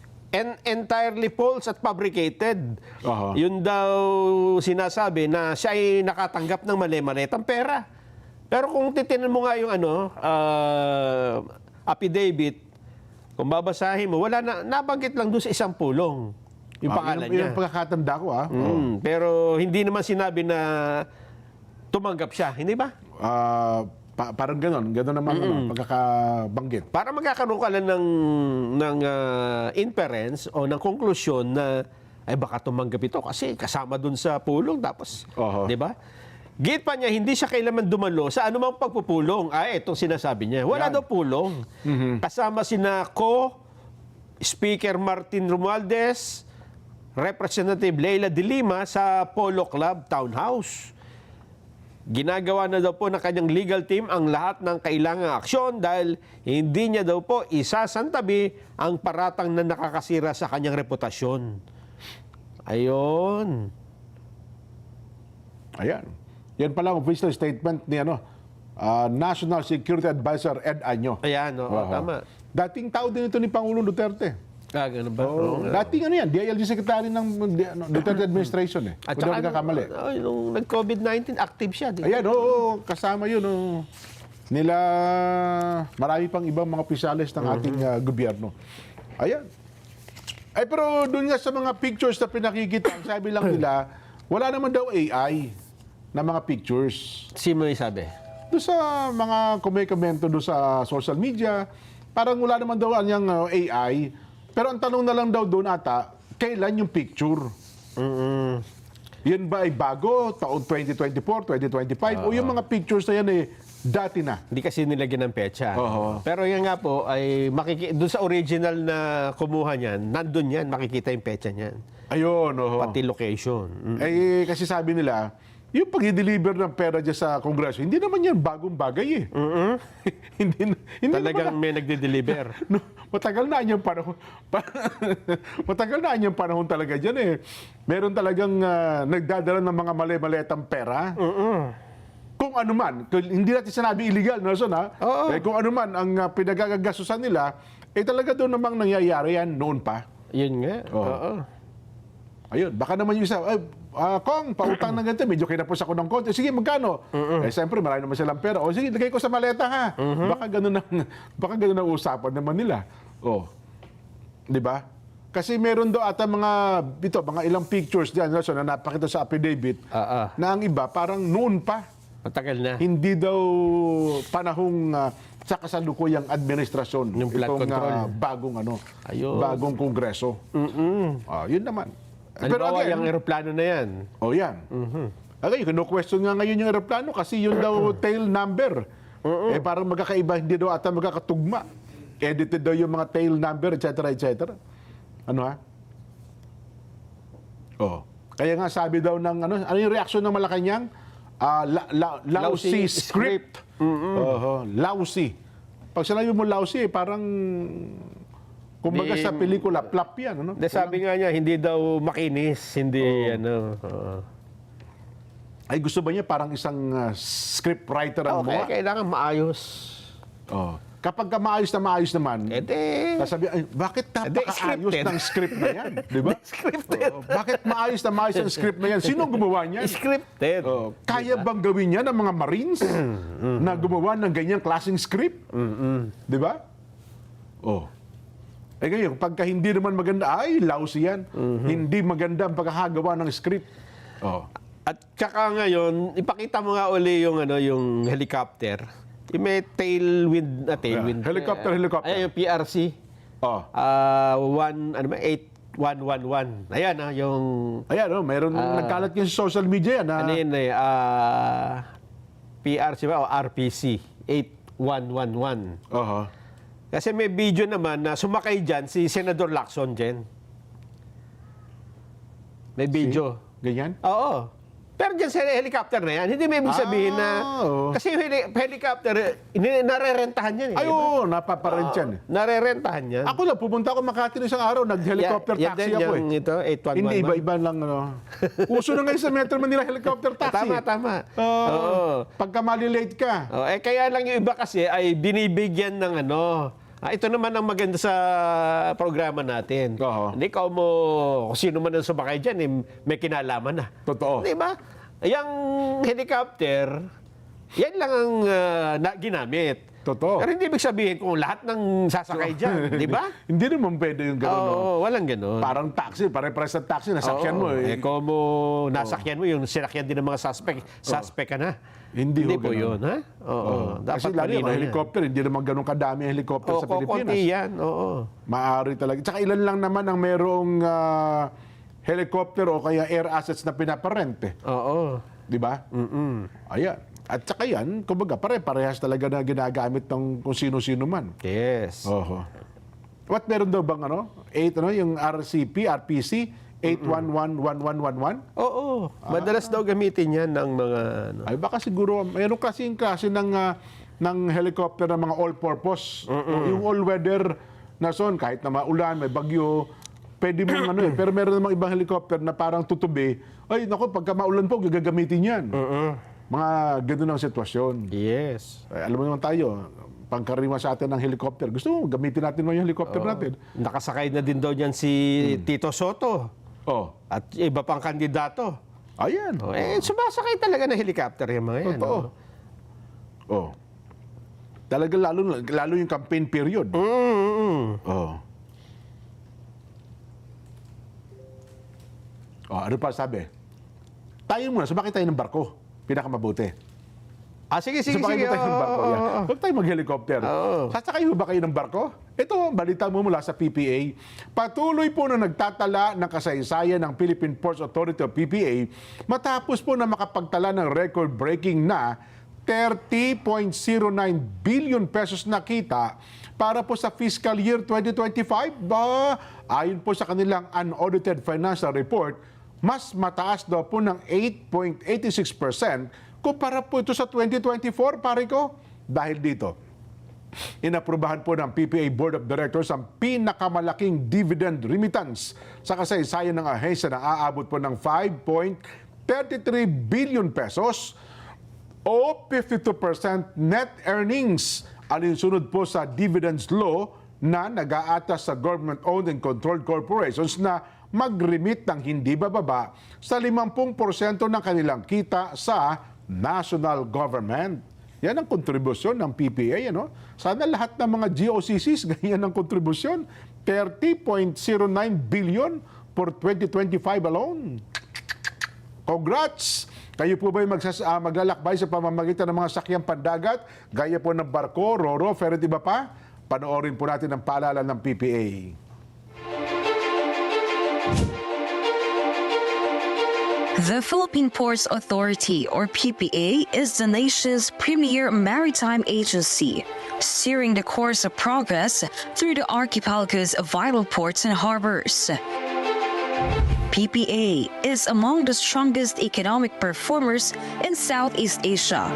entirely false at fabricated. Aha. Yun daw sinasabi na siya ay nakatanggap ng mali-malitang pera. Pero kung titinan mo nga yung affidavit, kung babasahin mo, wala na, nabanggit lang doon sa isang pulong yung pangalan niya. Yung pagkakatanda ko, Pero hindi naman sinabi na tumanggap siya, hindi ba? Parang ganon naman pagkakabanggit. Para magkakaroon ka lang ng inference o ng konklusyon na ay baka tumanggap ito kasi kasama dun sa pulong tapos, Oho. di ba? Git pa niya, hindi siya kailanman dumalo sa anumang pagpupulong. Itong sinasabi niya. Wala Yan. daw pulong. Kasama sina Speaker Martin Romualdez, Representative Leila de Lima sa Polo Club Townhouse. Ginagawa na daw po ng kanyang legal team ang lahat ng kailangang aksyon dahil hindi niya daw po isasantabi ang paratang na nakakasira sa kanyang reputasyon. Ayon. Ayan. Yan pala ang official statement ni National Security Advisor Ed Año. Ayan, Oho. tama. Dating tao din ito ni Pangulong Duterte. Ganun ba? Dating yan, DILG Secretary ng Duterte Administration At Kung di ako saka, nagkakamali. nung nag-COVID-19, active siya. Di ba? Ayan, kasama yun. Nila, marami pang ibang mga opisyalis ng ating gobyerno. Ayan. Ay, pero doon nga sa mga pictures na pinakikita, sabi lang nila, wala naman daw AI na mga pictures. Sino yung sabi? Doon sa mga kumikomento doon sa social media, parang wala naman daw anyang AI. Pero ang tanong na lang daw doon ata, kailan yung picture? Yan ba ay bago? Taon 2024, 2025? O yung mga pictures na yan dati na? Hindi kasi nilagyan ng petsa. Oho. Pero yan nga po, ay doon sa original na kumuha niyan, nandun yan, makikita yung petsa niyan. Ayun, Pati location. Kasi sabi nila, yung pag-deliver ng pera dyan sa Kongreso, hindi naman yan bagong bagay hindi Talagang naman, may nagde-deliver. matagal na yung panahon. Matagal na yung panahon talaga dyan Meron talagang nagdadala ng mga mali-maletang pera. Kung ano man, hindi natin sinabi illegal, Nelson, ha? Kung ano man ang pinagagasusan nila, talaga doon namang nangyayari yan noon pa. Yun nga. Oo. Ayun, baka naman yung isa, Kong, pautang na ganito, medyo kinapos ako ng konti. Sige, magkano? Siyempre, marami naman silang pera. O sige, lagay ko sa maleta, ha? Baka ganun ang usapan naman nila. Di ba? Kasi meron daw ata mga ilang pictures dyan, na napakita sa affidavit, na ang iba, parang noon pa. Matagal na. Hindi daw panahong sa kasalukuyang administrasyon. Yung flood control. Bagong Ayun. bagong kongreso. Yun naman. Halimbawa, yung aeroplano na yan. Yan. Okay, kino-question nga ngayon yung aeroplano kasi yun daw tail number. Parang magkakaiba, hindi daw ata magkakatugma. Edited daw yung mga tail number, etc., etc. Ano ha? Kaya nga sabi daw ng ano yung reaksyon ng Malacanang? Lousy script. Lousy. Pag sinabi mo lousy, parang kumbaga sa pelikula, plop yan. Sabi nga niya, hindi daw makinis, hindi Ay, gusto ba niya parang isang script writer ang Okay, gumawa? kailangan maayos. Kapag ka maayos naman, sasabi, ay, bakit napakaayos scripted. ng script na yan? Di ba? Scripted. Bakit maayos ang script na yan? Sino gumawa niyan? Scripted. Kaya bang gawin niya ng mga Marines na gumawa ng ganyang klaseng script? Di ba? Ngayon, pagka hindi naman maganda, ay, lousy yan. Hindi maganda ang pagkakagawa ng script. At saka ngayon, ipakita mo nga uli yung yung helicopter. Yung may tailwind. Helicopter. Ayan yung PRC. 8111. Ayan yung Ayan, mayroon nagkalat yung sa social media yan. PRC ba o RPC 8111. Kasi may video naman na sumakay dyan si Senador Lacson dyan. May video. Ganyan? Oo. Pero dyan sa helicopter na yan, hindi may ibig sabihin na... Kasi yung helicopter, narerentahan yan. Ay, oo, napaparent yan. Narerentahan yan. Ako lang, pumunta ako Makati ng isang araw, nag-helicopter taxi ako Ito, 811. Hindi, iba-iba lang. Uso na ngayon sa Metro Manila helicopter taxi. Tama. Pagka malilate ka. Kaya lang yung iba kasi ay binibigyan ng Ito naman ang maganda sa programa natin. Oo. Hindi ikaw mo, kung sino man ang sumakay dyan, may kinalaman na. Totoo. Di ba? Yung helicopter, yan lang ang ginamit. Totoo. Pero hindi ibig sabihin kung lahat ng sasakay dyan, di ba? Hindi naman pwede yung gano'n. no? Oo, walang gano'n. Parang taxi, pare-pares sa taxi, nasakyan mo eh. Kung mo nasakyan mo, yung sinakyan din ng mga suspect ka na. Hindi ho po ganun. yun, ha? Oo. Kasi Dapat lalo yung malinaw mga yan. helicopter, hindi naman ganun kadami ang helicopter sa Konti Pilipinas. yan, oo. Maaari talaga. Tsaka ilan lang naman ang merong helicopter o kaya air assets na pinaparente. Oo. Di ba? Ayan. At saka yan, kumbaga, pare-parehas talaga na ginagamit ng kung sino-sino man. Yes. Oho. What meron daw bang yung RPC 8111111? Oo. Madalas daw gamitin yan ng mga... Ay baka siguro mayroon kasing klase ng helicopter na mga all-purpose. Yung all-weather na zone, kahit na maulan, may bagyo, pwede mong pero meron namang ibang helicopter na parang tutubi. Ay, naku, pagka maulan po, gagamitin yan. Mga gano'n ang sitwasyon. Yes. Ay, alam mo naman tayo, pangkaraniwan sa atin ng helicopter. Gusto mo, gamitin natin mo yung helicopter natin. Nakasakay na din daw dyan si Tito Soto. Oh, At iba pang kandidato. ayan. Sumasakay talaga ng helicopter yung mga yan. Totoo. Oh. Talaga lalo yung campaign period. Oh. Oh, ano pa sabi? Tayo muna, sumakay tayo ng barko. Pinakamabuti. Sige. Sumakay mo tayo ng barko. Oo. Yeah. Huwag tayo mag-helicopter. Sasakay mo ba kayo ng barko? Ito, balita mo mula sa PPA. Patuloy po na nagtatala ng kasaysayan ng Philippine Ports Authority o PPA matapos po na makapagtala ng record-breaking na 30.09 billion pesos na kita para po sa fiscal year 2025. Ayon po sa kanilang unaudited financial report, mas mataas daw po ng 8.86% kumpara po ito sa 2024, pare ko. Dahil dito, inaprubahan po ng PPA Board of Directors ang pinakamalaking dividend remittance sa kasaysayan ng ahensya na aabot po ng 5.33 billion pesos o 52% net earnings. Alinsunod po sa dividends law na nag-aatas sa government-owned and controlled corporations na mag-remit ng hindi bababa sa 50% ng kanilang kita sa national government. Yan ang kontribusyon ng PPA. Sana lahat ng mga GOCCs ganyan ang kontribusyon. 30.09 billion for 2025 alone. Congrats! Kayo po ba'y maglalakbay sa pamamagitan ng mga sakyang pandagat, gaya po ng barko, roro, ferry, iba pa? Panoorin po natin ang paalala ng PPA. The Philippine Ports Authority, or PPA, is the nation's premier maritime agency, steering the course of progress through the archipelago's vital ports and harbors. PPA is among the strongest economic performers in Southeast Asia,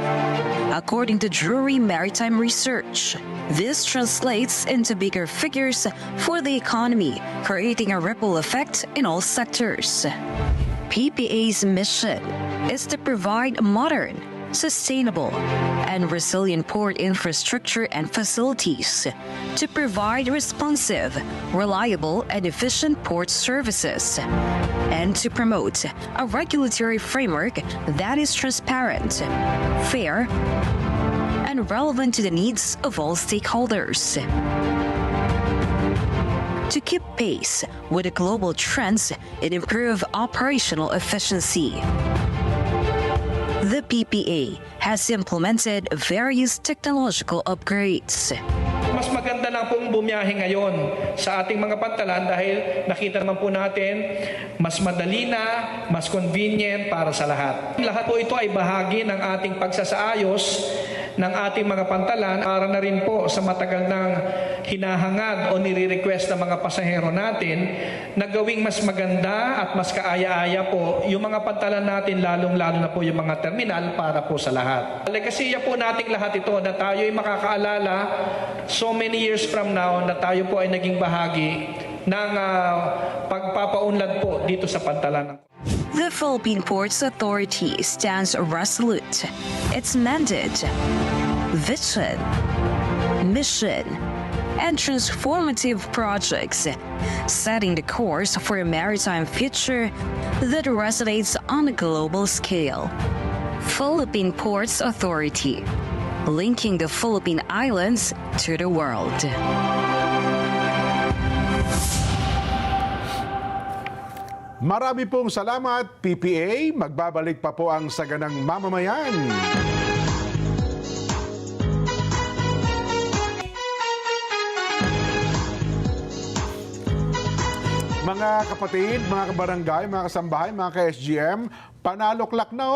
according to Drury Maritime Research. This translates into bigger figures for the economy, creating a ripple effect in all sectors. PPA's mission is to provide modern, sustainable, and resilient port infrastructure and facilities to provide responsive, reliable, and efficient port services, and to promote a regulatory framework that is transparent, fair, and relevant to the needs of all stakeholders. To keep pace with the global trends and improve operational efficiency, the PPA has implemented various technological upgrades. Mas maganda lang pong bumiyahe ngayon sa ating mga pantalan dahil nakita naman po natin mas madali na, mas convenient para sa lahat. Lahat po ito ay bahagi ng ating pagsasaayos ng ating mga pantalan para na rin po sa matagal ng hinahangad o nire-request ng mga pasahero natin na gawing mas maganda at mas kaaya-aya po yung mga pantalan natin, lalong-lalo na po yung mga terminal para po sa lahat. Legasiya po nating lahat ito na tayo ay makakaalala so many years from now na tayo po ay naging bahagi ng pagpapaunlad po dito sa pantalan. The Philippine Ports Authority stands resolute. Its mandate, vision, mission, and transformative projects, setting the course for a maritime future that resonates on a global scale. Philippine Ports Authority, linking the Philippine Islands to the world. Marami pong salamat, PPA. Magbabalik pa po ang Saganang Mamamayan. Mga kapatid, mga kabarangay, mga kasambahay, mga ka-SGM, panalo-klak na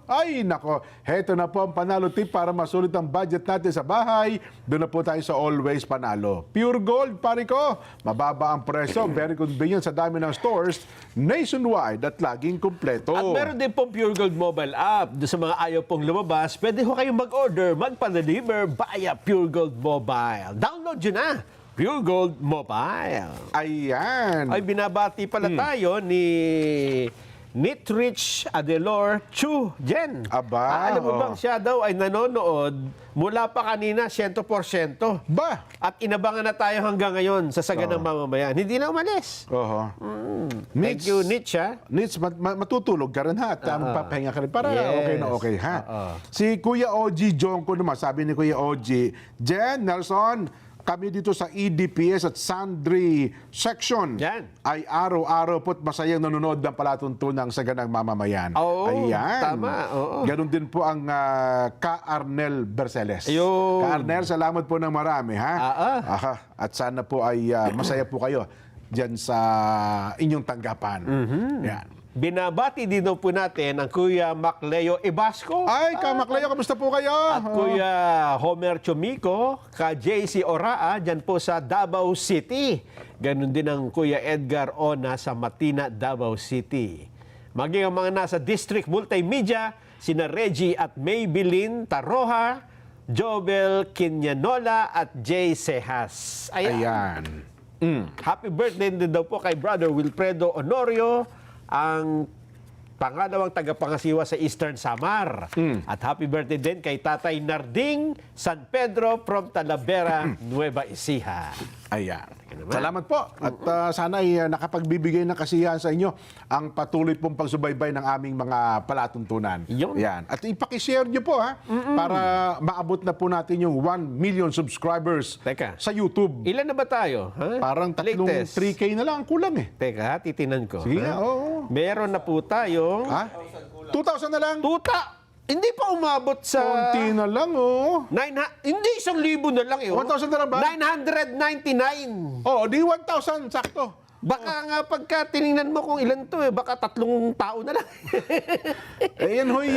Ay, nako. Heto na po ang panalo tip para masulit ang budget natin sa bahay. Doon na po tayo sa Always Panalo. Pure gold, pare ko. Mababa ang presyo, very convenient sa dami ng stores nationwide at laging kumpleto. At meron din pong Pure Gold mobile app. Doon sa mga ayaw pong lumabas, pwede ho kayong mag-order, magpa-deliver via Pure Gold Mobile. Download yun na. Pure Gold Mobile. Ayan. Ay, binabati pala tayo ni Nitrich Adelor Chu Jen. Aba, Alam mo bang siya daw ay nanonood mula pa kanina 100%. Ba? At inabangan na tayo hanggang ngayon sa Saganang Mamamayan. Hindi na umalis. Oho. Thank you, Nitch, ha? Nits, matutulog ka rin ha. At magpapahinga ka rin. Para Yes. okay na okay ha. Si Kuya Oji Jonko naman, sabi ni Kuya Oji, Jen, Nelson, kami dito sa EDPS at Sandri section Yan. ay araw-araw po't masayang nanonood ng palatuntunang Saganang Mamamayan. Oo, Ayan. tama, oo. Ganon din po ang Ka Arnel Berceles. Ayun. Ka Arnel, salamat po ng marami ha. Aha. At sana po ay masaya po kayo dyan sa inyong tanggapan. Yan. Binabati din daw po natin ang Kuya Macleo Ibasco. Ay, Kamaklayo, kamusta po kayo? At Kuya Homer Chomico, ka JC Oraa, dyan po sa Davao City. Ganon din ang Kuya Edgar Ona sa Matina, Davao City. Maging ang mga nasa District Multimedia, sina Reggie at Maybelline Taroha, Jobel Quiñanola at Jay Cejas. Ayan. Happy birthday din daw po kay Brother Wilfredo Honorio, ang pangalawang tagapangasiwa sa Eastern Samar. At happy birthday din kay Tatay Narding San Pedro from Talavera, Nueva Ecija. Ayan. Salamat po. At sana ay nakapagbibigay ng kasiyahan sa inyo ang patuloy pong pagsubaybay ng aming mga palatuntunan. Yun. Ayan. At ipakishare nyo po ha, para maabot na po natin yung 1 million subscribers Teka. sa YouTube. Ilan na ba tayo? Ha? Parang tatlong Latest. 3K na lang ang kulang eh. Teka, titinan ko. Sige ha? nga, oo. Meron na po tayo. Ha? 2,000 na lang? Tuta! Hindi pa umabot sa... Konti na lang oh. Hindi 1,000 na lang eh. 1,000 na lang ba? 999. Oh, di 1,000 sakto. Baka nga pagka tiningnan mo kung ilan to eh, baka 3 tao na lang. Ayan hoy,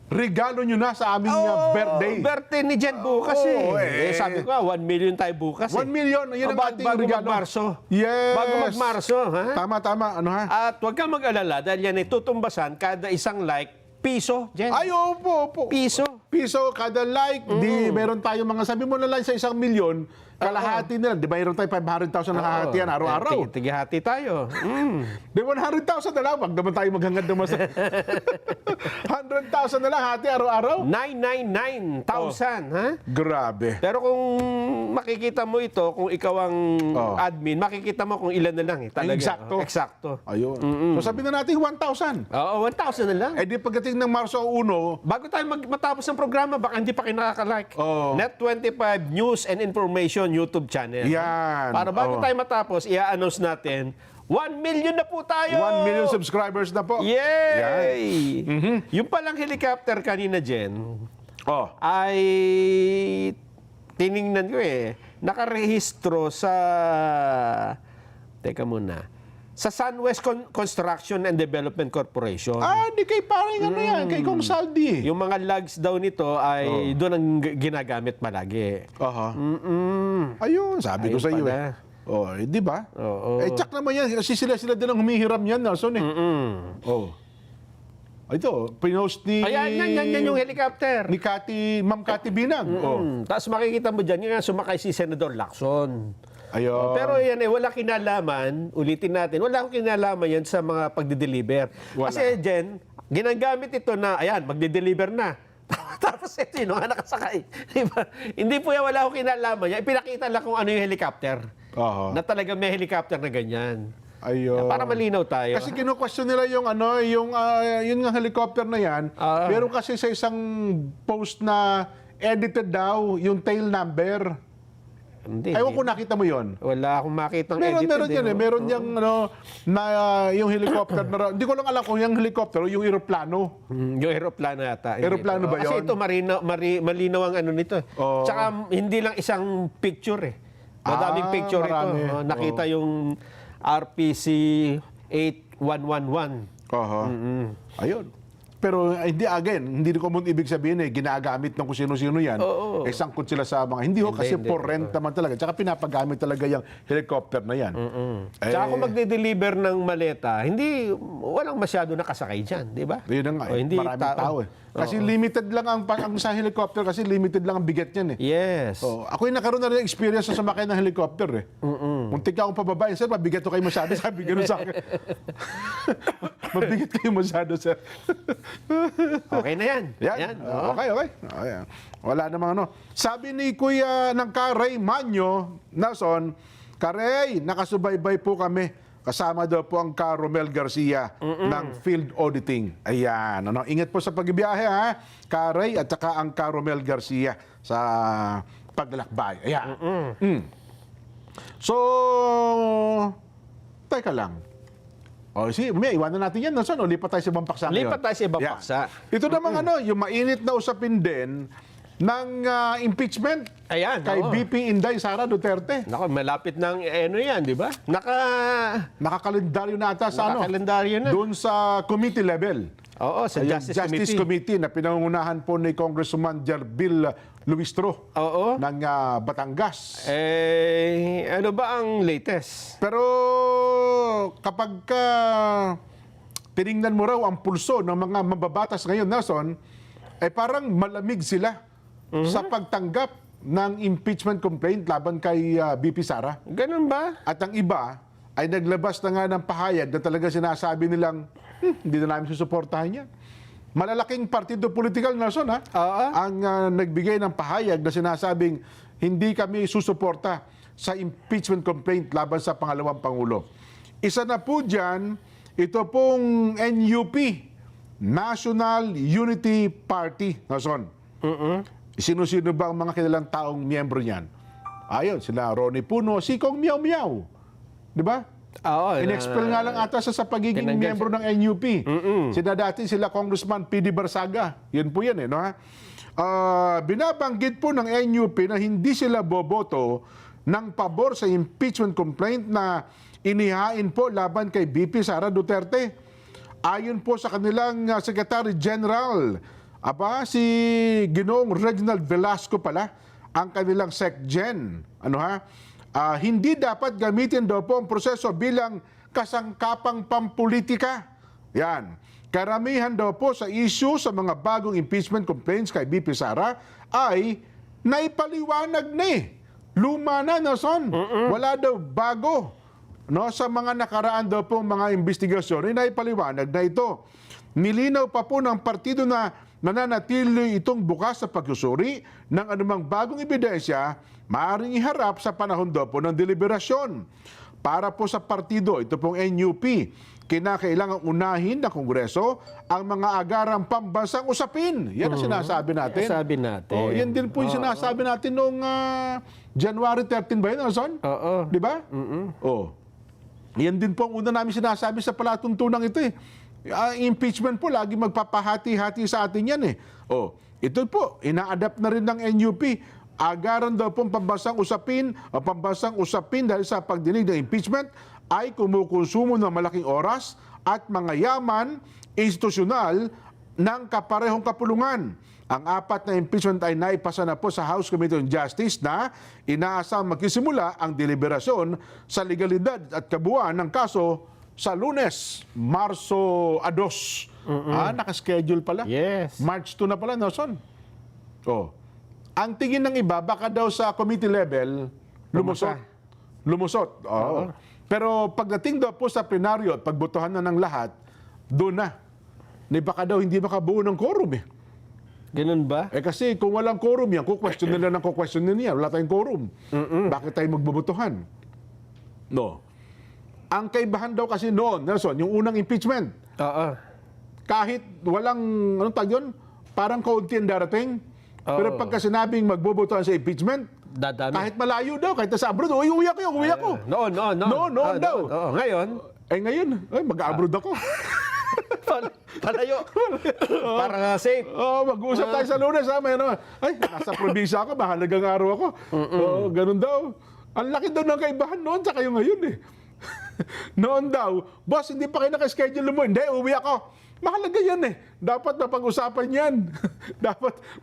regalo nyo na sa aming birthday. Birthday ni Jen bukas sabi ko, 1 million tayo bukas 1 million, yan ang ating bago regalo. mag-Marso. Yes. Bago mag-Marso, ha? Tama. Ano ha? At huwag kang mag-alala dahil yan ay tutumbasan kada isang like, piso, Jen. Ay, opo. Piso. Piso, kada like, di meron tayo mga, sabi mo na lang sa 1 million, kalahati na lang. Di ba meron tayo 500,000 na kahatian araw-araw? Tigihati tayo. Di 100,000 na lang, wag naman tayo maghangad naman sa 100,000 na lang hati araw-araw? 999,000, ha? Grabe. Pero kung makikita mo ito, kung ikaw ang admin, makikita mo kung ilan na lang eh. Talaga. Eksakto. Eksakto. Ayun. So sabi na natin 1,000. Oo, 1,000 na lang. Eh di pagdating ng Marso 1, Bago tayo matapos ng programa, baka hindi pa kayo nakaka-like. Oo. Net25 News and Information YouTube channel. Yan. Para bago Oo. tayo matapos, i-announce natin, 1 million na po tayo! 1 million subscribers na po. Yay! Yung palang helicopter kanina, Jen, ay tiningnan ko nakarehistro sa... Teka muna. Sa Sunwest Construction and Development Corporation. Di kay parang ano yan, kay Kong Saldi. Yung mga logs daw nito ay doon ang ginagamit palagi. Aha. Ayun, sabi ko Ayun sa iyo pala. di ba? Oo. Tsak naman yan, kasi sila din ang humihiram yan, Nelson Ito, pinost ni... Ayan, yan yung helicopter. Ni Ma'am Cathy Binag. Tapos makikita mo dyan, yung sumakay si Senador Lacson. Ayun. Pero yan wala kinalaman, ulitin natin, wala akong kinalaman yan sa mga pagde-deliver. Wala. Kasi Jen, ginagamit ito na, ayan, magde-deliver na. Tapos sino nga nakasakay? Diba? Hindi po yan, wala akong kinalaman niya. Ipinakita lang kung ano yung helicopter. Oho. Na talaga may helicopter na ganyan. Ayun. Para malinaw tayo. Kasi kinu-question nila yung yun nga helicopter na yan. Pero kasi sa isang post na edited daw yung tail number. Hindi. Ewan ko nakita mo yon. Wala akong makitang Meron edited. yan eh. Meron yung na yung helicopter na hindi ko lang alam kung yung helicopter o yung eroplano. Yung aeroplano yata. Aeroplano ba Kasi yun? ito malinaw ang ano nito. Oo. Tsaka hindi lang isang picture eh. Madaming picture marami. ito. Nakita yung RPC 8111. Oho. Ayun. Pero hindi hindi ko mo ibig sabihin ginagamit ng kung sino-sino yan. Sangkot sila sa mga hindi kasi for rent naman talaga. Tsaka pinapagamit talaga yung helicopter na yan. Tsaka kung magde-deliver ng maleta, walang masyado nakasakay dyan, di ba? Yun na nga. O, hindi maraming tao eh. Kasi limited lang ang sa helicopter kasi limited lang ang bigat niyan eh. Yes. Ako yung nagkaroon na rin experience sa sumakay ng helicopter eh. Muntik akong pababae, sir, mabigat to kayo masyado. Sabi gano'n sa akin. Mabigat kayo masyado, sir. Okay na yan. Yan. Oo. Okay. Ayan. Wala namang ano. Sabi ni Kuya ng Karay Manyo, Nason, Karay, nakasubaybay po kami. Kasama daw po ang Romel Garcia ng field auditing. Ayan. Ingat po sa pagbibiyahe, ha? Karay at saka ang Romel Garcia sa paglalakbay. Ayan. So, teka lang. Iwanan natin yan. O, lipat tayo sa ibang paksa ngayon. Lipat tayo sa ibang paksa. Ito namang yung mainit na usapin din ng impeachment Ayan, kay oo. BP Inday Sara Duterte. Nako, malapit ng yan, di ba? Nakakalendaryo na ata sa Nakakalendaryo na. doon sa committee level. Oo, sa Yung Justice Committee na pinangungunahan po ni Congressman Jerbil Luistro Oo. ng Batangas. Ano ba ang latest? Pero kapag tiningnan mo raw ang pulso ng mga mababatas ngayon, Nelson, parang malamig sila sa pagtanggap ng impeachment complaint laban kay BP Sara. Ganun ba? At ang iba ay naglabas na nga ng pahayag na talaga sinasabi nilang, hindi na namin susuportahan yan. Malalaking partido politikal, Nelson, ang nagbigay ng pahayag na sinasabing hindi kami susuporta sa impeachment complaint laban sa pangalawang Pangulo. Isa na po dyan, ito pong NUP, National Unity Party, Nelson. Sino-sino ba ang mga kilalang taong miyembro niyan? Ayun, sila Ronnie Puno, Sikong Miao Miao. Di ba? Oo. In-expel nga lang ata sa pagiging miyembro ng NUP. Sila Congressman P.D. Barsaga. Yan po yan no? Binabanggit po ng NUP na hindi sila boboto ng pabor sa impeachment complaint na inihain po laban kay BP Sara Duterte. Ayon po sa kanilang Secretary General, si Ginoong Reginald Velasco pala, ang kanilang SecGen. Hindi dapat gamitin daw po ang proseso bilang kasangkapang pampolitika. Yan. Karamihan daw po sa issue sa mga bagong impeachment complaints kay BP Sara ay naipaliwanag na Luma na, Nelson. Wala daw bago. Sa mga nakaraan daw po mga investigasyon, naipaliwanag na ito. Nilinaw pa po ng partido na nananatili itong bukas sa pagsusuri ng anumang bagong ebidensya, maaaring iharap sa panahon daw po ng deliberasyon. Para po sa partido, ito pong NUP, kinakailangang unahin ng Kongreso ang mga agarang pambansang usapin. Yan ang sinasabi natin. Sabi natin. Yan din po yung sinasabi natin noong January 13 ba yun, Nelson? Oo. Di ba? Yan din po ang una namin sinasabi sa palatuntunan ito impeachment po, lagi magpapahati-hati sa atin yan ito po, ina-adapt na rin ng NUP. Agaran daw pong pambansang usapin dahil sa pagdinig ng impeachment ay kumukonsumo ng malaking oras at mga yaman institusyonal ng kaparehong kapulungan. Ang 4 na impeachment ay naipasa na po sa House Committee on Justice na inaasang magsisimula ang deliberasyon sa legalidad at kabuuan ng kaso sa Lunes, Marso 2. Nakaschedule pala. Yes. March 2 na pala, Nelson. Ang tingin ng iba, baka daw sa committee level, lumusot. Pero pagdating daw po sa plenaryo at pagbotohan na ng lahat, doon na. Baka daw hindi makabuo ng quorum Ganun ba? Kasi kung walang quorum yan, kukwestiyon nila ng kukwestiyon nila. Wala tayong quorum. Bakit tayo magbubutuhan? No. Ang kaibahan daw kasi noon, Nelson, yung unang impeachment, Oo. kahit walang, anong tawag yun? Parang kaunti ang darating. Pero pagka sinabing magbubutuhan sa impeachment, Dadami. kahit malayo daw, kahit nasa abroad, uy, uwi ako. Noon daw. Oo, ngayon, Ngayon, mag-abroad ako. palayo. Para safe. Mag-uusap tayo sa Lunes, ha? Nasa probinsya ako, mahalagang araw ako. Ganun daw. Ang laki daw ng kaibahan noon, tsaka yung ngayon eh. Noon daw, boss, hindi pa kayo nakaschedule mo. Hindi, uwi ako. Mahalaga yan eh. Dapat napag-usapan yan.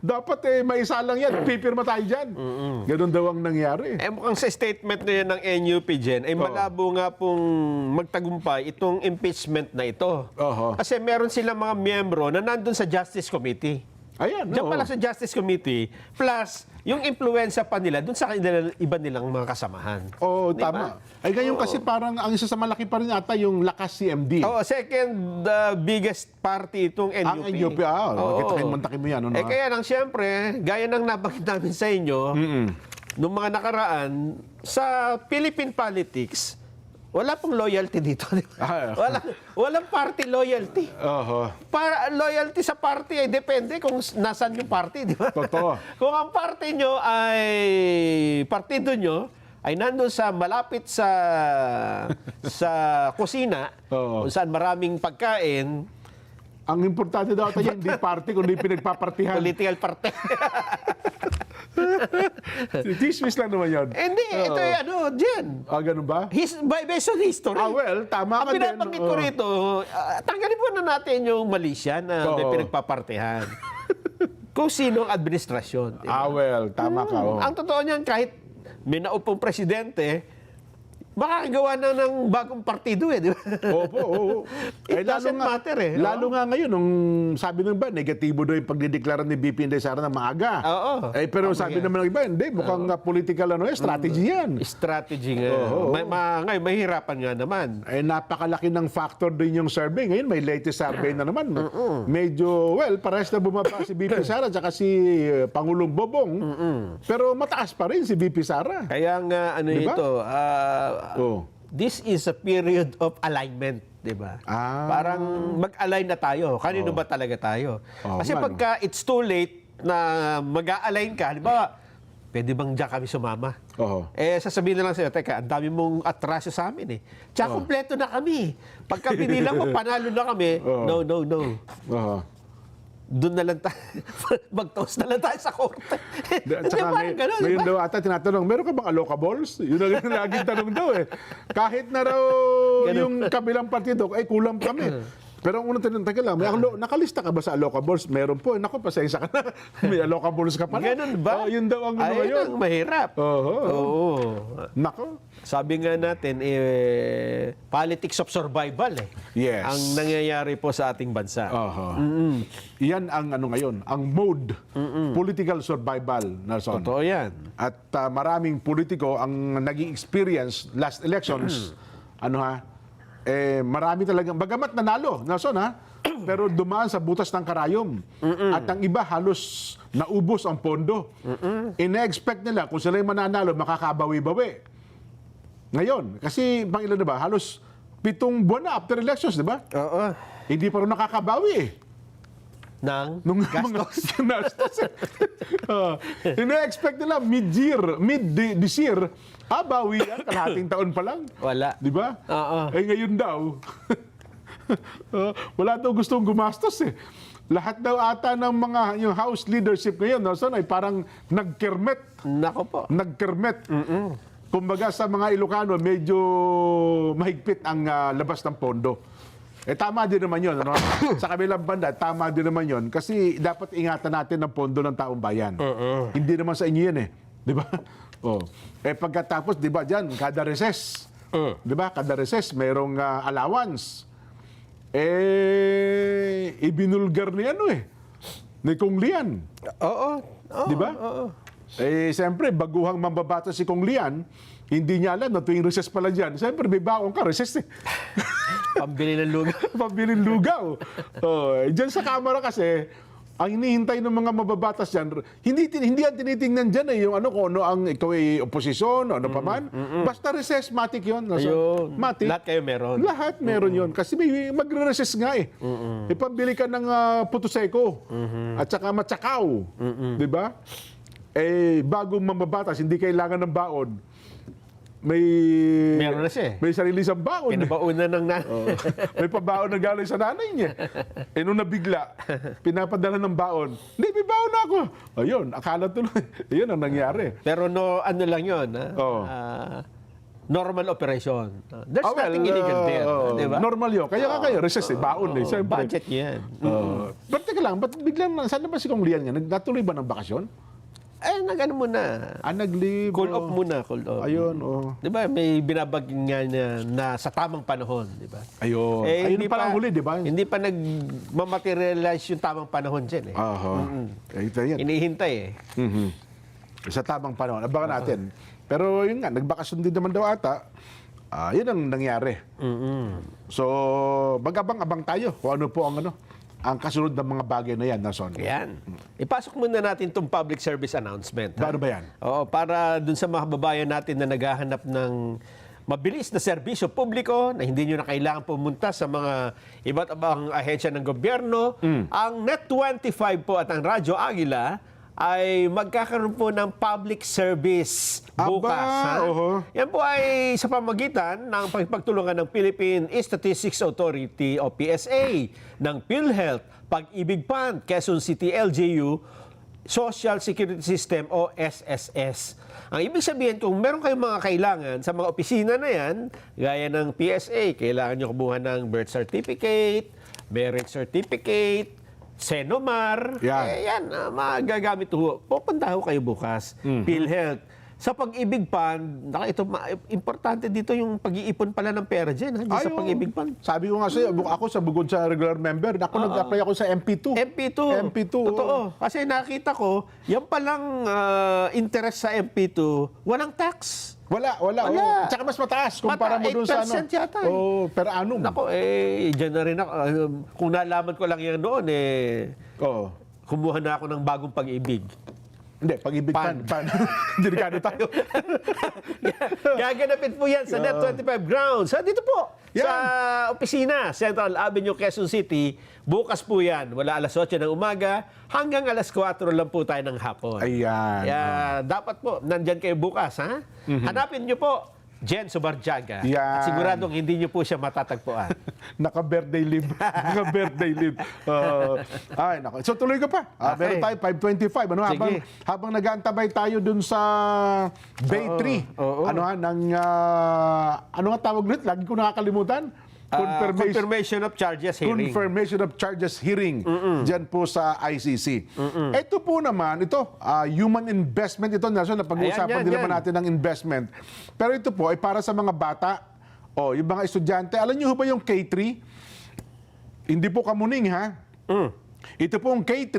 dapat maisa lang yan. Pipirma tayo dyan. Ganun daw ang nangyari. Mukhang sa statement na yan ng NUP, Jen, ay malabo nga pong magtagumpay itong impeachment na ito. Oho. Kasi meron silang mga miyembro na nandun sa Justice Committee. Ayan. Diyan pala sa Justice Committee, plus yung influensya pa nila dun sa iba nilang mga kasamahan. Oo, Di ba? tama. Ay ngayon kasi parang ang isa sa malaki pa rin ata yung Lakas CMD. Oo, second biggest party itong NUP. Ang NUP, mantakin mo yan. Ano, Kaya lang, siyempre, gaya ng nabanggit namin sa inyo, nung mga nakaraan, sa Philippine politics, wala pong loyalty dito. Di ba? Walang party loyalty. Para loyalty sa party ay depende kung nasan yung party, di ba? Totoo. Kung ang party nyo ay partido nyo ay nandun sa malapit sa kusina, kung saan maraming pagkain, Ang importante daw tayo hindi party kundi pinagpapartihan. political party. Chismis lang naman yun. Hindi, ito ay Jen. Ganun ba? Based on history. Well, tama Ang ka din. pinabanggit ko rito, tanggalin po na natin yung Malaysia na may pinagpapartihan. Kung sino ang administrasyon. di ba? Well, tama ka. Ang totoo niyan, kahit may naupong presidente, makakagawa na ng bagong partido di ba? Oo. It doesn't matter Lalo nga ngayon, nung sabi ng iba, negatibo daw yung pagdideklara ni BP Inday Sara ng maaga. Oo. Pero sabi naman ng iba, hindi, mukhang political strategy yan. Strategy nga. Ngayon, mahirapan nga naman. Napakalaki ng factor din yung survey. Ngayon, may latest survey na naman. Medyo, parehas na bumaba si BP Sara at si Pangulong Bobong. Pero mataas pa rin si BP Sara. Kaya nga, Diba? ito, Oh. this is a period of alignment, di ba? Ah. Parang mag-align na tayo. Kanino ba talaga tayo? Kasi man. pagka it's too late na mag-align ka, halimbawa, pwede bang diyan kami sumama? Oo. Sasabihin na lang sa'yo, teka, ang dami mong atrasyo sa amin Tsaka kumpleto na kami. Pagka binilang mo, panalo na kami. No. Oo. Doon na lang tayo. Mag-toast na lang tayo sa korte. At saka ngayon daw ata tinatanong, meron ka bang allocables? Yun ang laging tanong daw Kahit na raw yung kabilang partido, kulang kami. Pero ang unang tinanong, teka lang, nakalista ka ba sa allocables? Meron po. Naku, pasensya ka na. May allocables ka pala. Ganun ba? Yun daw ang Ayun ang mahirap. Oo. Nako. Sabi nga natin, politics of survival Yes. ang nangyayari po sa ating bansa. Yan ang ngayon, ang mode, political survival, Nelson. Totoo yan. At maraming politiko ang naging experience last elections, marami talagang, bagamat nanalo, Nelson pero dumaan sa butas ng karayom. At ang iba halos naubos ang pondo. Ina-expect nila kung sila yung mananalo, makakabawi-bawi. Ngayon, kasi ilan na ba? Halos 7 buwan na after elections, di ba? Oo. Hindi pa rin nakakabawi Nang Nung gastos. gastos. Ina-expect nila mid-this year, bawi yan, kalahating taon pa lang. Wala. Di ba? Oo. Ngayon daw, wala daw gustong gumastos Lahat daw ata ng mga yung house leadership ngayon, ay parang nagkermet. Nako po. Nagkermet. Kumbaga sa mga Ilocano, medyo mahigpit ang labas ng pondo. Tama din naman yun. Sa kabilang banda, tama din naman yun. Kasi dapat ingatan natin ang pondo ng taong bayan. Hindi naman sa inyo yan Di ba? Pagkatapos, di ba dyan, kada recess. Di ba? Kada recess, mayroong allowance. Ibinulgar ni ni Kung Lian. Oo. Di ba? Oo. Siyempre, baguhang mambabata si Kung Lian, hindi niya alam na tuwing recess pala dyan. Siyempre, may baong ka, recess Pambili ng lugaw. Pabiling lugaw. Diyan sa kamera kasi, ang hinihintay ng mga mababatas dyan, hindi ang tinitingnan dyan yung ano, kung ano ang ikaw ay oposisyon, ano pa man. Basta recess, matik yun. Ayun. Matik. Lahat kayo meron. Lahat meron yun. Kasi may magre-recess nga eh. Ipambili ka ng putuseko at saka matsakaw. Di ba? Eh, bago mamabatas, hindi kailangan ng baon. Meron na siya eh. May sarili siyang baon. Pinabauna ng May pabaon na galing sa nanay niya. Eh, nung nabigla, pinapadala ng baon. Hindi, may baon na ako. Ayun, akala tuloy. Ayun ang nangyari. Pero no, ano lang yun, ha? Oo. Normal operation. There's nothing illegal there. Di ba? Normal yun. Kaya nga kayo, recess eh, baon eh. Siyempre. Budget yan. Pero teka lang, ba't biglang, saan na ba si Kong Lian nga? Natuloy ba ng bakasyon? Nag-ano muna. Nag-leave. Cool off muna, cool off. Ayun, oh. Di ba, may binabaging nga niya na sa tamang panahon, di ba? Ayun. Ayun pa lang huli, di ba? Hindi pa nagmamaterialize yung tamang panahon dyan eh. Ito yan. Inihintay eh. Sa tamang panahon. Abangan natin. Pero yun nga, nagbakasyon din naman daw ata. Yun ang nangyari. So, mag-abang-abang tayo kung ano po ang kasunod ng mga bagay na yan, Nason. Yan. Ipasok muna natin itong public service announcement. ha? Paano ba yan? Oo, para dun sa mga kababayan natin na naghahanap ng mabilis na serbisyo publiko na hindi nyo na kailangan pumunta sa mga iba't ibang ahensya ng gobyerno. Ang Net25 po at ang Radyo Agila ay magkakaroon po ng public service bukas. Ha? Yan po ay sa pamagitan ng pagtulungan ng Philippine Statistics Authority o PSA, ng PhilHealth, Pag-ibig Fund, Quezon City LGU, Social Security System o SSS. Ang ibig sabihin, kung meron kayong mga kailangan sa mga opisina na yan, gaya ng PSA, kailangan nyo kumuha ng birth certificate, marriage certificate, Senomar, yan, magagamit ho. Pupunta ho kayo bukas. PhilHealth. Sa Pag-ibig Fund, importante dito yung pag-iipon pala ng pera dyan, sa Pag-ibig Fund. Sabi ko nga sa'yo, ako sa bugod sa regular member, nag-apply ako sa MP2. MP2. Totoo. Kasi nakita ko, yan palang interest sa MP2, walang tax. Wala. Tsaka mas mataas kumpara mo dun sa 8% yata eh. per annum. Nako, dyan na rin ako. Kung nalaman ko lang yan noon, kumuha na ako ng bagong Pag-ibig. Hindi, Pag-ibig Fund. Delikado tayo. Gaganapin po yan sa Net25 grounds. Dito po, sa opisina, Central Avenue, Quezon City. Bukas po yan. Wala alas 8 ng umaga hanggang alas 4 lang po tayo ng hapon. Ayan. Kaya dapat po, nandyan kayo bukas. Ha? Hanapin nyo po, Jen Subarjaga. Yan. At siguradong hindi nyo po siya matatagpuan. Naka-birthday leave. Naka-birthday leave. Ay, nako. So tuloy ka pa. Okay. Meron tayo 5:25. Ano, habang nag-aantabay tayo dun sa Day 3. Ano ano nga tawag nito? Lagi ko nakakalimutan. Confirmation of charges hearing. Confirmation of charges hearing. Diyan po sa ICC. Ito po naman, human investment ito, Nelson, napag-uusapan din naman natin ng investment. Pero ito po ay para sa mga bata, yung mga estudyante. Alam niyo ba yung K3? Hindi po kamuning, ha? Ito pong K3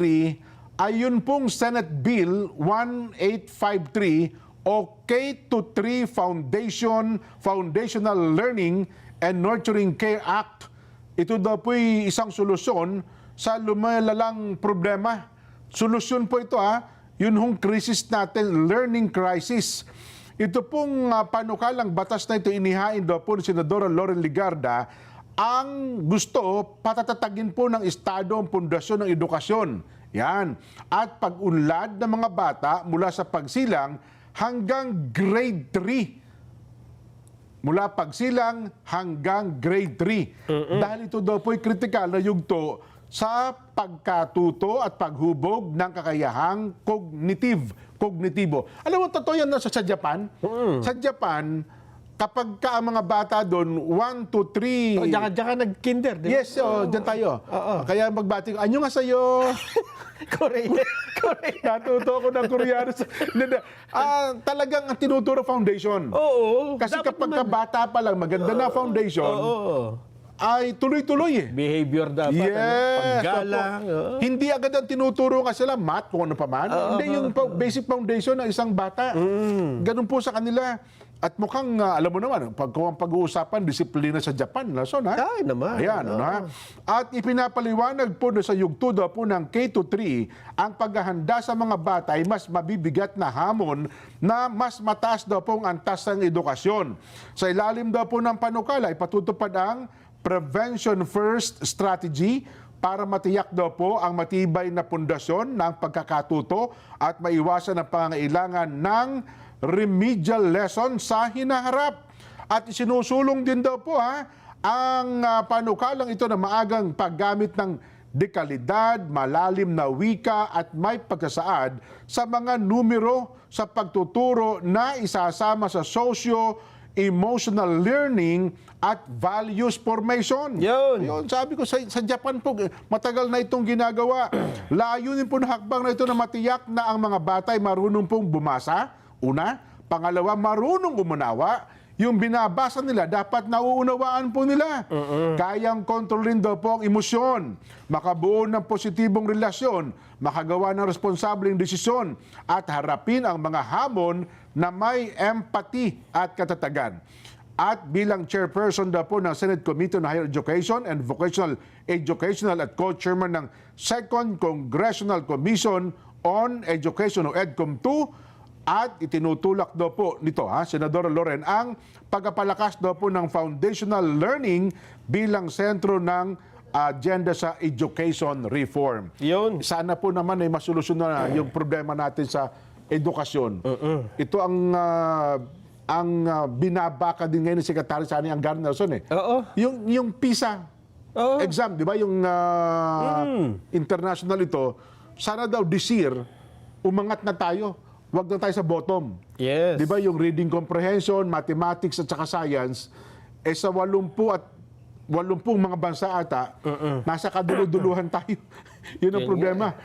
ay yun pong Senate Bill 1853 o K-3 Foundational Learning and Nurturing Care Act. Ito daw po'y isang solusyon sa lumalalang problema. Solusyon po ito, yun hong crisis natin, learning crisis. Ito pong panukalang batas na ito, inihain daw po ni Senadora Loren Ligarda, ang gusto, patatatagin po ng Estado ang pundasyon ng edukasyon. Yan. At pag-unlad ng mga bata mula sa pagsilang hanggang grade 3. Mula pagsilang hanggang grade 3. Dahil ito daw po'y kritikal na yugto sa pagkatuto at paghubog ng kakayahang kognitibo. Alam mo, totoo yan sa Japan. Sa Japan, kapag ka ang mga bata doon, 1 to 3... Diyan nag-kinder, di ba? Yes, dyan tayo. Kaya magbati ko, anyo nga sa'yo. Korean. Natuto ako ng Koreano. Talagang tinuturo foundation. Oo. Kasi kapag bata pa lang, maganda na foundation, ay tuloy-tuloy eh. Behavior dapat. Paggalang. Hindi agad ang tinuturo ka sila, math, kung ano pa man. Hindi yung basic foundation ng isang bata. Ganun po sa kanila. At mukhang, alam mo naman, kung ang pag-uusapan, disiplina sa Japan, Lason, ha? Ay, naman. Ayan, ano, ha? At ipinapaliwanag po na sa yugto daw po ng K-3, ang paghahanda sa mga bata ay mas mabibigat na hamon na mas mataas daw pong antas ng edukasyon. Sa ilalim daw po ng panukala, ipatutupad ang Prevention First Strategy para matiyak daw po ang matibay na pundasyon ng pagkakatuto at maiwasan ang pangangailangan ng remedial lesson sa hinaharap. At isinusulong din daw po ang panukalang ito na maagang paggamit ng dekalidad, malalim na wika at may pagkasaad sa mga numero sa pagtuturo na isasama sa socio-emotional learning at values formation. Yun. Sabi ko sa Japan po, matagal na itong ginagawa. Layunin po ng hakbang na ito na matiyak na ang mga bata ay marunong pong bumasa. Una. Pangalawa, marunong umunawa. Yung binabasa nila, dapat nauunawaan po nila. Kayang kontrolin daw po ang emosyon, makabuo ng positibong relasyon, makagawa ng responsableng desisyon, at harapin ang mga hamon na may empathy at katatagan. At bilang chairperson daw po ng Senate Committee on Higher Education and Vocational Educational at co-chairman ng Second Congressional Commission on Education o EDCOM 2, at itinutulak daw po nito, Senadora Loren, ang pagpapalakas daw po ng foundational learning bilang sentro ng agenda sa education reform. Yun. Sana po naman ay masolusyon na yung problema natin sa edukasyon. Ito ang binabaka din ngayon ni Secretary Sani Anggar Nelson. Oo. Yung PISA exam, di ba? Yung international ito, sana daw this year, umangat na tayo. Huwag na tayo sa bottom. Yes. Di ba yung reading comprehension, mathematics at saka science, sa 80 mga bansa ata, nasa kaduluduluhan tayo. Yun ang problema.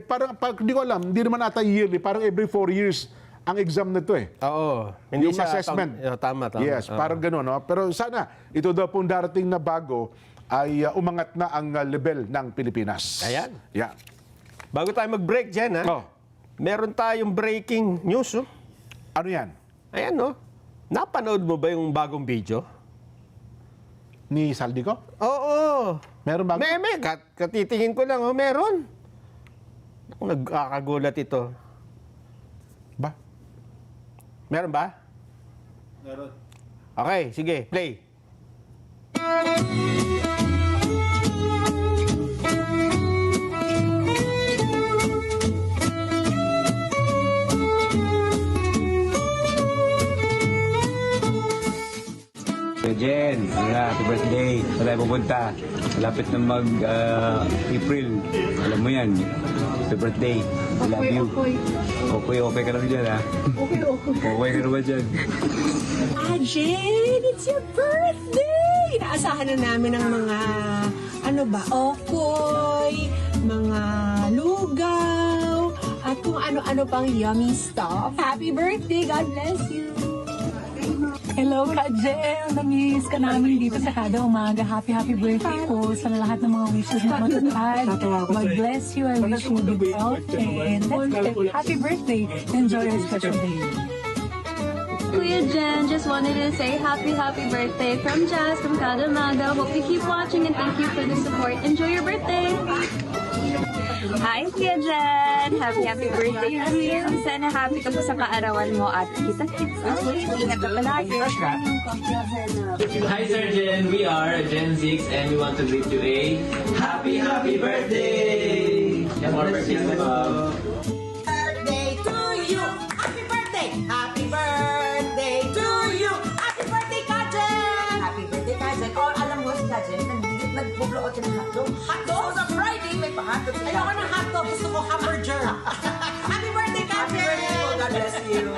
Parang, hindi ko alam, hindi naman ata yearly, parang every 4 years ang exam na ito Oo. Yung assessment. Tama. Yes, parang gano'n. No? Pero sana, ito daw pong darating na bago ay umangat na ang level ng Pilipinas. Ayan. Yeah. Bago tayo mag-break dyan, meron tayong breaking news. Ano yan? Ayan, napanood mo ba yung bagong video? Ni Saldico? Oo. Meron bago? Katitingin ko lang, meron. Ako, nagkakagulat ito. Ba? Meron ba? Meron. Okay, sige, play. Jen, happy birthday. Saan tayo pupunta? Malapit na mag-April. Alam mo yan. Happy birthday. I love you. Okay ka lang dyan, ha? Okay ka naman dyan. Jen, it's your birthday! Inaasahan na namin ang mga, okoy, mga lugaw, at kung ano-ano pang yummy stuff. Happy birthday! God bless you! Hello, Ka Jen. Na-miss ka namin dito sa kada umaga. Happy birthday po sa lahat ng mga wishes na matutupad. God bless you. I wish you good health. And that's it. Happy birthday. Enjoy your special day. Kuya Jen, just wanted to say happy birthday from Jazz, from Kada Umaga. Hope you keep watching and thank you for the support. Enjoy your birthday! Hi, Kuya Jen! Happy birthday to you! Sana happy ka po sa kaarawan mo at kita-kits. Ingat ka palagi. Hi, Sir Jen! We are Gen 6 and we want to greet you a happy birthday! More birthday po! Birthday to you! Happy birthday! Happy birthday to you! Happy birthday, Kajen! Happy birthday, Kajen! Oh, alam mo si Kajen, nagbublokot siya ng hotdog. Hotdog? Sa Friday, may pa-hotdog. Ayoko ng hotdog, gusto ko hamburger. Happy birthday, Kajen! Happy birthday po, God bless you!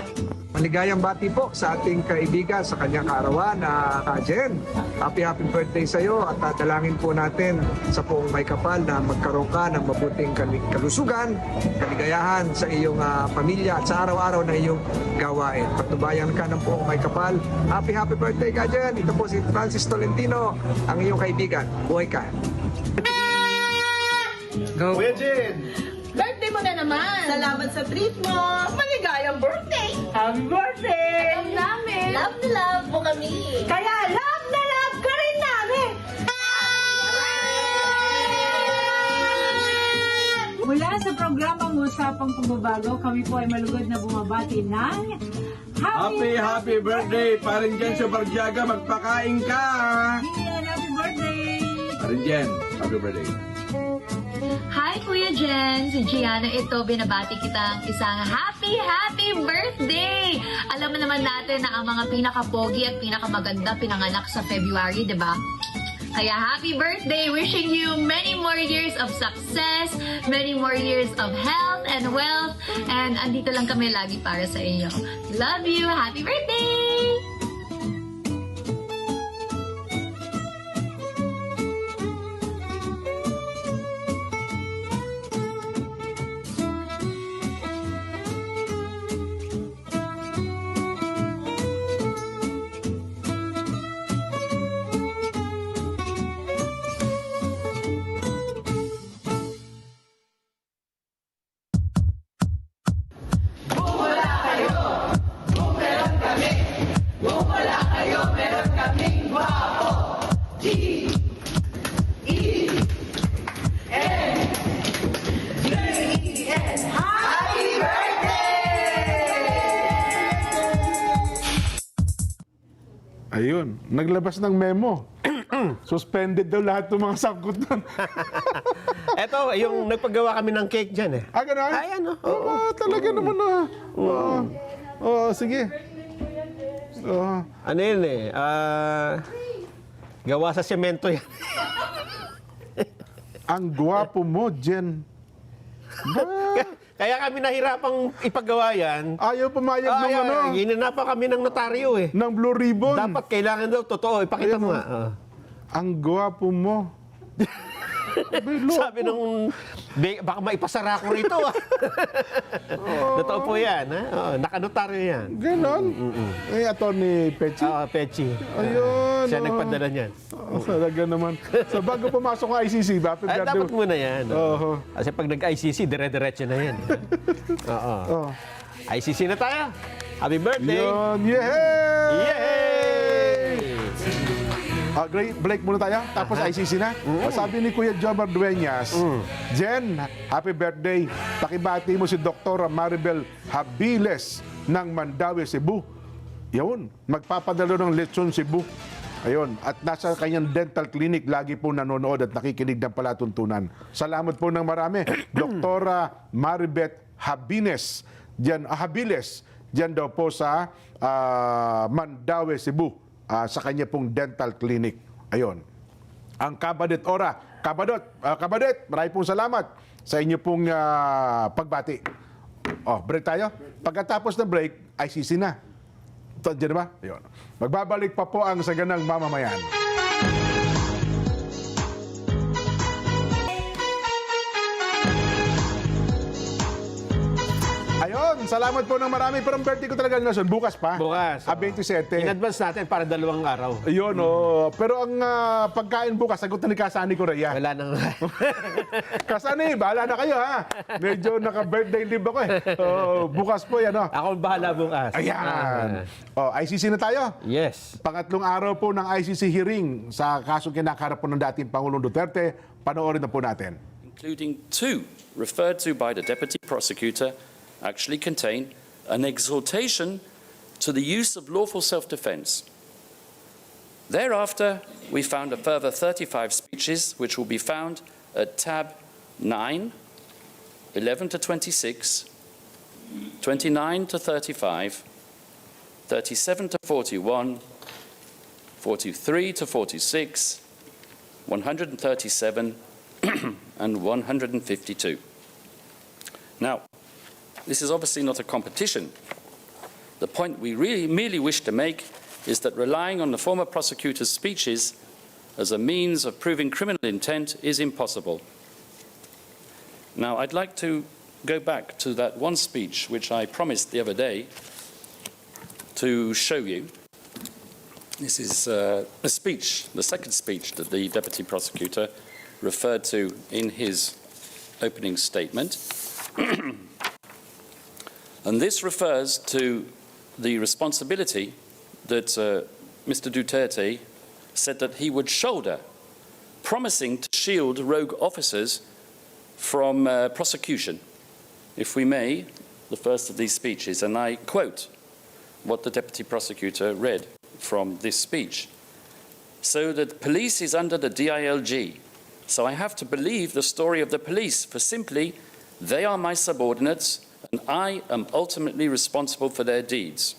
Maligayang bati po sa ating kaibigan sa kanyang kaarawan na Kajen. Happy birthday sa iyo at dalangin po natin sa Poong May Kapal na magkaroon ka ng mabuting kalusugan, kaligayahan sa iyong pamilya at sa araw-araw na iyong gawain. Patubayan ka ng Poong May Kapal. Happy birthday, Kajen! Ito po si Francis Tolentino, ang iyong kaibigan. Buhay ka! Go! Kuya Jen, Birthday mo na naman! Salamat sa treat mo! Maligayang birthday! Happy birthday! Love namin! Love na love mo kami! Kaya love na love ka rin namin! Mula sa programang Usapang Pagbabago, kami po ay malugod na bumabati ng Happy birthday! Parin dyan sa Barjaga, magpakain ka! Ian, happy birthday! Parin dyan, happy birthday! Hi, Kuya Jen! Si Gianna ito, binabati kitang isang happy birthday! Alam mo naman natin na ang mga pinakapogi at pinakamaganda pinanganak sa February, di ba? Kaya happy birthday! Wishing you many more years of success, many more years of health and wealth, and andito lang kami lagi para sa inyo. Love you! Happy birthday! Ayun, naglabas ng memo. Suspended daw lahat ng mga sangkot nun. Eto, yung nagpagawa kami ng cake dyan eh. Gano'n? Ay, ano? Talaga naman sige. Ano yun eh? Gawa sa semento yan. Ang gwapo mo, Jen. Kaya kami nahirapang ipagawa yan. Ayaw pumayag ng ano. Ginanapan kami ng notaryo eh. Ng Blue Ribbon. Dapat kailangan daw, totoo. Ipakita mo nga. Ang gwapo mo. Sabi nung, baka maipasara ko rito. Totoo po yan. Nakanotaryo yan. Ganon. Eh, Atty. Pechi. Pechi. Ayun. Siya nagpadala niyan. Talaga naman. So, bago pumasok ang ICC, dapat muna yan. Kasi pag nag-ICC, dire-diretso na yan. ICC na tayo. Happy birthday. Yun. Yay! Yay! Break muna tayo, tapos ICC na. Sabi ni Kuya Jomar Dueñas, Jen, happy birthday. Pakibati mo si Dr. Maribel Habiles ng Mandaue, Cebu. Yun, magpapadalo ng lechon Cebu. Ayun, at nasa kanyang dental clinic, lagi po nanonood at nakikinig ng palatuntunan. Salamat po ng marami. Dr. Maribel Habiles, dyan daw po sa Mandaue, Cebu. Sa kanya pong dental clinic. Ayun. Ang Kabadet Ora. Kabadet, marami pong salamat sa inyo pong pagbati. Break tayo. Pagkatapos ng break, ICC na. Diyan ba? Ayun. Magbabalik pa po ang Saganang Mamamayan. Ayun, salamat po ng marami. Pero ang birthday ko talaga ngayon, bukas pa. Bukas. 27. In advance natin para 2 araw. Ayun, pero ang pagkain bukas, sagot na ni Kasani Korea. Wala nang... Kasani, bahala na kayo ha. Medyo naka-birthday leave ako eh. Bukas po yan. Ako bahala bukas. Ayan. ICC na tayo. Yes. Pangatlong araw po ng ICC hearing sa kasong kinakaharap po ng dating Pangulong Duterte. Panoorin na po natin. Including 2 referred to by the Deputy Prosecutor actually contain an exhortation to the use of lawful self-defense. Thereafter, we found a further 35 speeches which will be found at tab 9, 11 to 26, 29 to 35, 37 to 41, 43 to 46, 137, and 152. Now, this is obviously not a competition. The point we really merely wish to make is that relying on the former prosecutor's speeches as a means of proving criminal intent is impossible. Now, I'd like to go back to that one speech which I promised the other day to show you. This is a speech, the second speech that the Deputy Prosecutor referred to in his opening statement. And this refers to the responsibility that Mr. Duterte said that he would shoulder, promising to shield rogue officers from prosecution. If we may, the first of these speeches, and I quote what the Deputy Prosecutor read from this speech. So the police is under the DILG. So I have to believe the story of the police, for simply, they are my subordinates, and I am ultimately responsible for their deeds.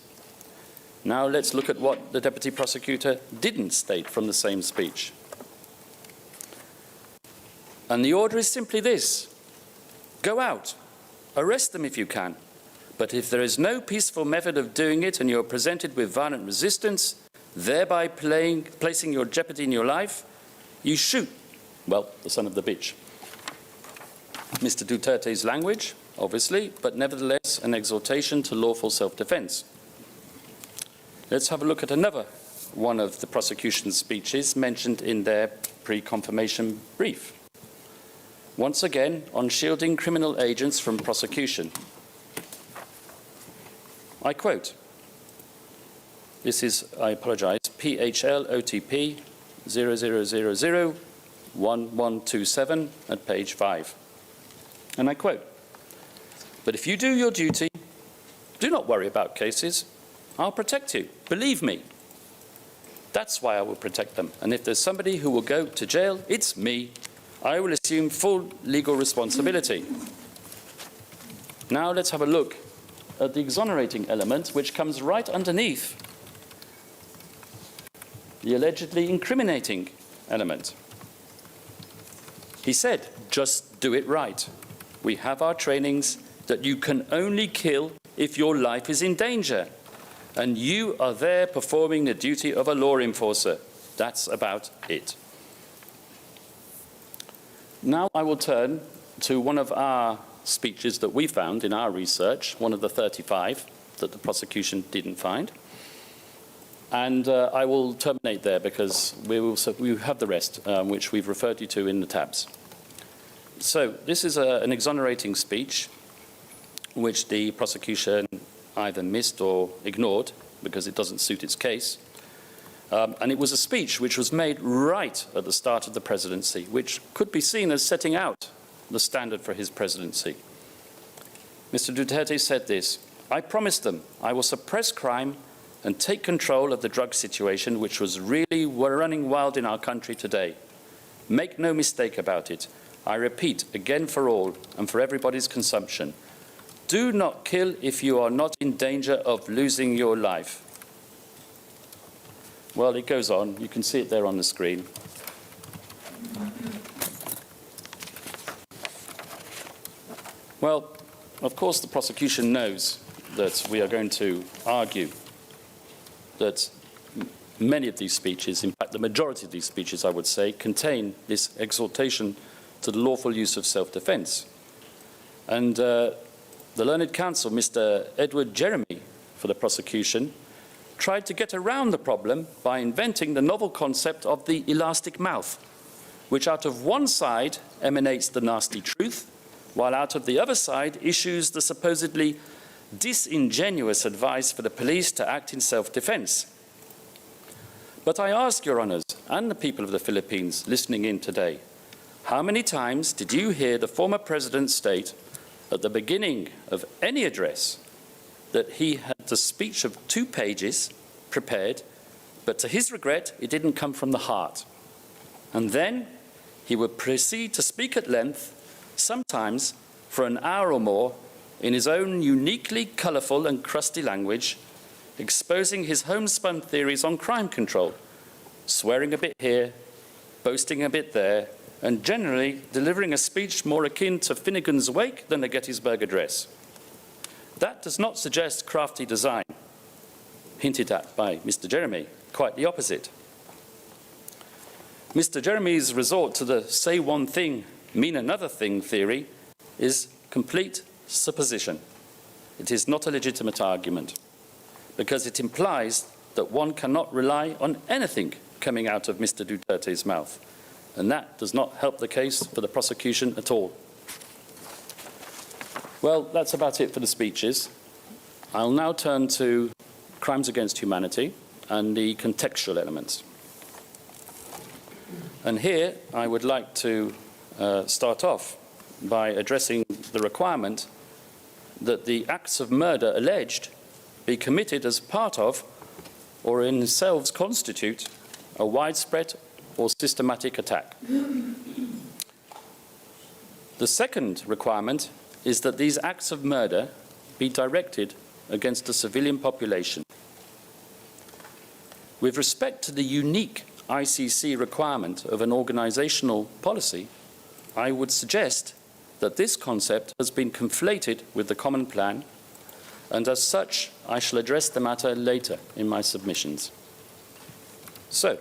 Now let's look at what the Deputy Prosecutor didn't state from the same speech. And the order is simply this: go out, arrest them if you can, but if there is no peaceful method of doing it and you are presented with violent resistance, thereby placing your jeopardy in your life, you shoot, well, the son of the bitch. Mr. Duterte's language, obviously, but nevertheless an exhortation to lawful self-defense. Let's have a look at another one of the prosecution's speeches mentioned in their pre-confirmation brief. Once again, on shielding criminal agents from prosecution. I quote, this is, I apologize, PHL OTP 00001127 at page 5. And I quote, but if you do your duty, do not worry about cases. I'll protect you. Believe me. That's why I will protect them. And if there's somebody who will go to jail, it's me. I will assume full legal responsibility. Now let's have a look at the exonerating element, which comes right underneath the allegedly incriminating element. He said, just do it right. We have our trainings that you can only kill if your life is in danger, and you are there performing the duty of a law enforcer. That's about it. Now I will turn to one of our speeches that we found in our research, one of the 35 that the prosecution didn't find. And I will terminate there because we have the rest, which we've referred you to in the tabs. So this is an exonerating speech which the prosecution either missed or ignored because it doesn't suit its case. And it was a speech which was made right at the start of the presidency, which could be seen as setting out the standard for his presidency. Mr. Duterte said this: I promised them I will suppress crime and take control of the drug situation, which was really running wild in our country today. Make no mistake about it. I repeat again for all and for everybody's consumption. Do not kill if you are not in danger of losing your life. Well, it goes on. You can see it there on the screen. Well, of course, the prosecution knows that we are going to argue that many of these speeches, in fact, the majority of these speeches, I would say, contain this exhortation to the lawful use of self-defense. And the learned counsel, Mr. Edward Jeremy, for the prosecution, tried to get around the problem by inventing the novel concept of the elastic mouth, which out of one side emanates the nasty truth, while out of the other side issues the supposedly disingenuous advice for the police to act in self-defense. But I ask Your Honours and the people of the Philippines listening in today, how many times did you hear the former president state at the beginning of any address that he had a speech of 2 pages prepared, but to his regret, it didn't come from the heart. And then he would proceed to speak at length, sometimes for an hour or more, in his own uniquely colourful and crusty language, exposing his homespun theories on crime control, swearing a bit here, boasting a bit there, and generally delivering a speech more akin to Finnegan's Wake than the Gettysburg Address. That does not suggest crafty design, hinted at by Mr. Jeremy, quite the opposite. Mr. Jeremy's resort to the say one thing, mean another thing theory is complete supposition. It is not a legitimate argument, because it implies that one cannot rely on anything coming out of Mr. Duterte's mouth, and that does not help the case for the prosecution at all. Well, that's about it for the speeches. I'll now turn to crimes against humanity and the contextual elements. And here I would like to start off by addressing the requirement that the acts of murder alleged be committed as part of or in themselves constitute a widespread or systematic attack. The second requirement is that these acts of murder be directed against the civilian population. With respect to the unique ICC requirement of an organizational policy, I would suggest that this concept has been conflated with the common plan, and as such, I shall address the matter later in my submissions. So,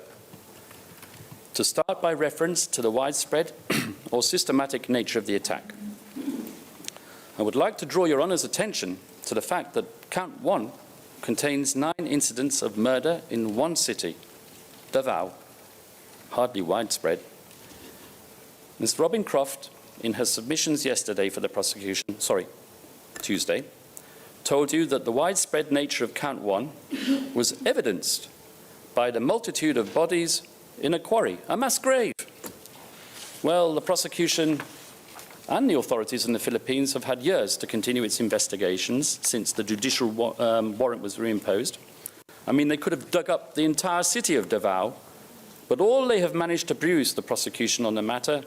to start by reference to the widespread or systematic nature of the attack, I would like to draw your Honour's attention to the fact that Count 1 contains 9 incidents of murder in one city, Davao, hardly widespread. Ms. Robin Croft, in her submissions yesterday for the prosecution, Tuesday, told you that the widespread nature of Count 1 was evidenced by the multitude of bodies in a quarry, a mass grave. Well, the prosecution and the authorities in the Philippines have had years to continue its investigations since the judicial warrant was reimposed. I mean, they could have dug up the entire city of Davao, but all they have managed to produce, the prosecution on the matter,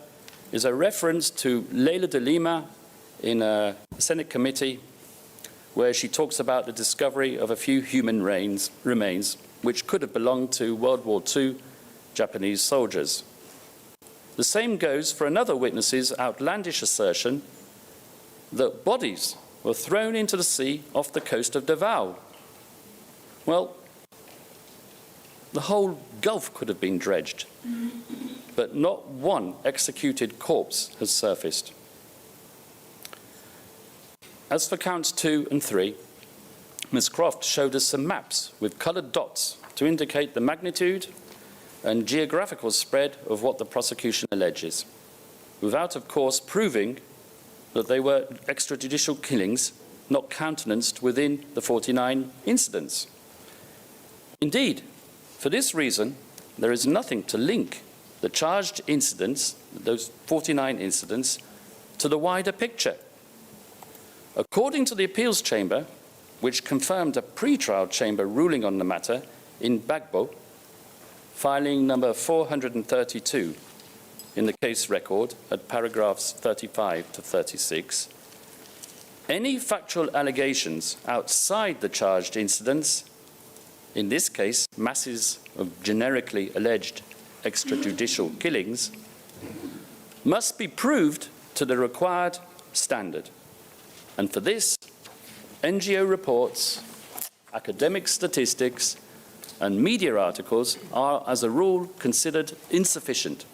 is a reference to Leila de Lima in a Senate committee where she talks about the discovery of a few human remains which could have belonged to World War II Japanese soldiers. The same goes for another witness's outlandish assertion that bodies were thrown into the sea off the coast of Davao. Well, the whole Gulf could have been dredged, but not one executed corpse has surfaced. As for counts 2 and 3, Ms. Croft showed us some maps with coloured dots to indicate the magnitude and geographical spread of what the prosecution alleges, without, of course, proving that they were extrajudicial killings not countenanced within the 49 incidents. Indeed, for this reason, there is nothing to link the charged incidents, those 49 incidents, to the wider picture. According to the appeals chamber, which confirmed a pre-trial chamber ruling on the matter in Bagbo, filing number 432 in the case record at paragraphs 35 to 36, any factual allegations outside the charged incidents, in this case masses of generically alleged extrajudicial killings, must be proved to the required standard. And for this, NGO reports, academic statistics, and media articles are, as a rule, considered insufficient.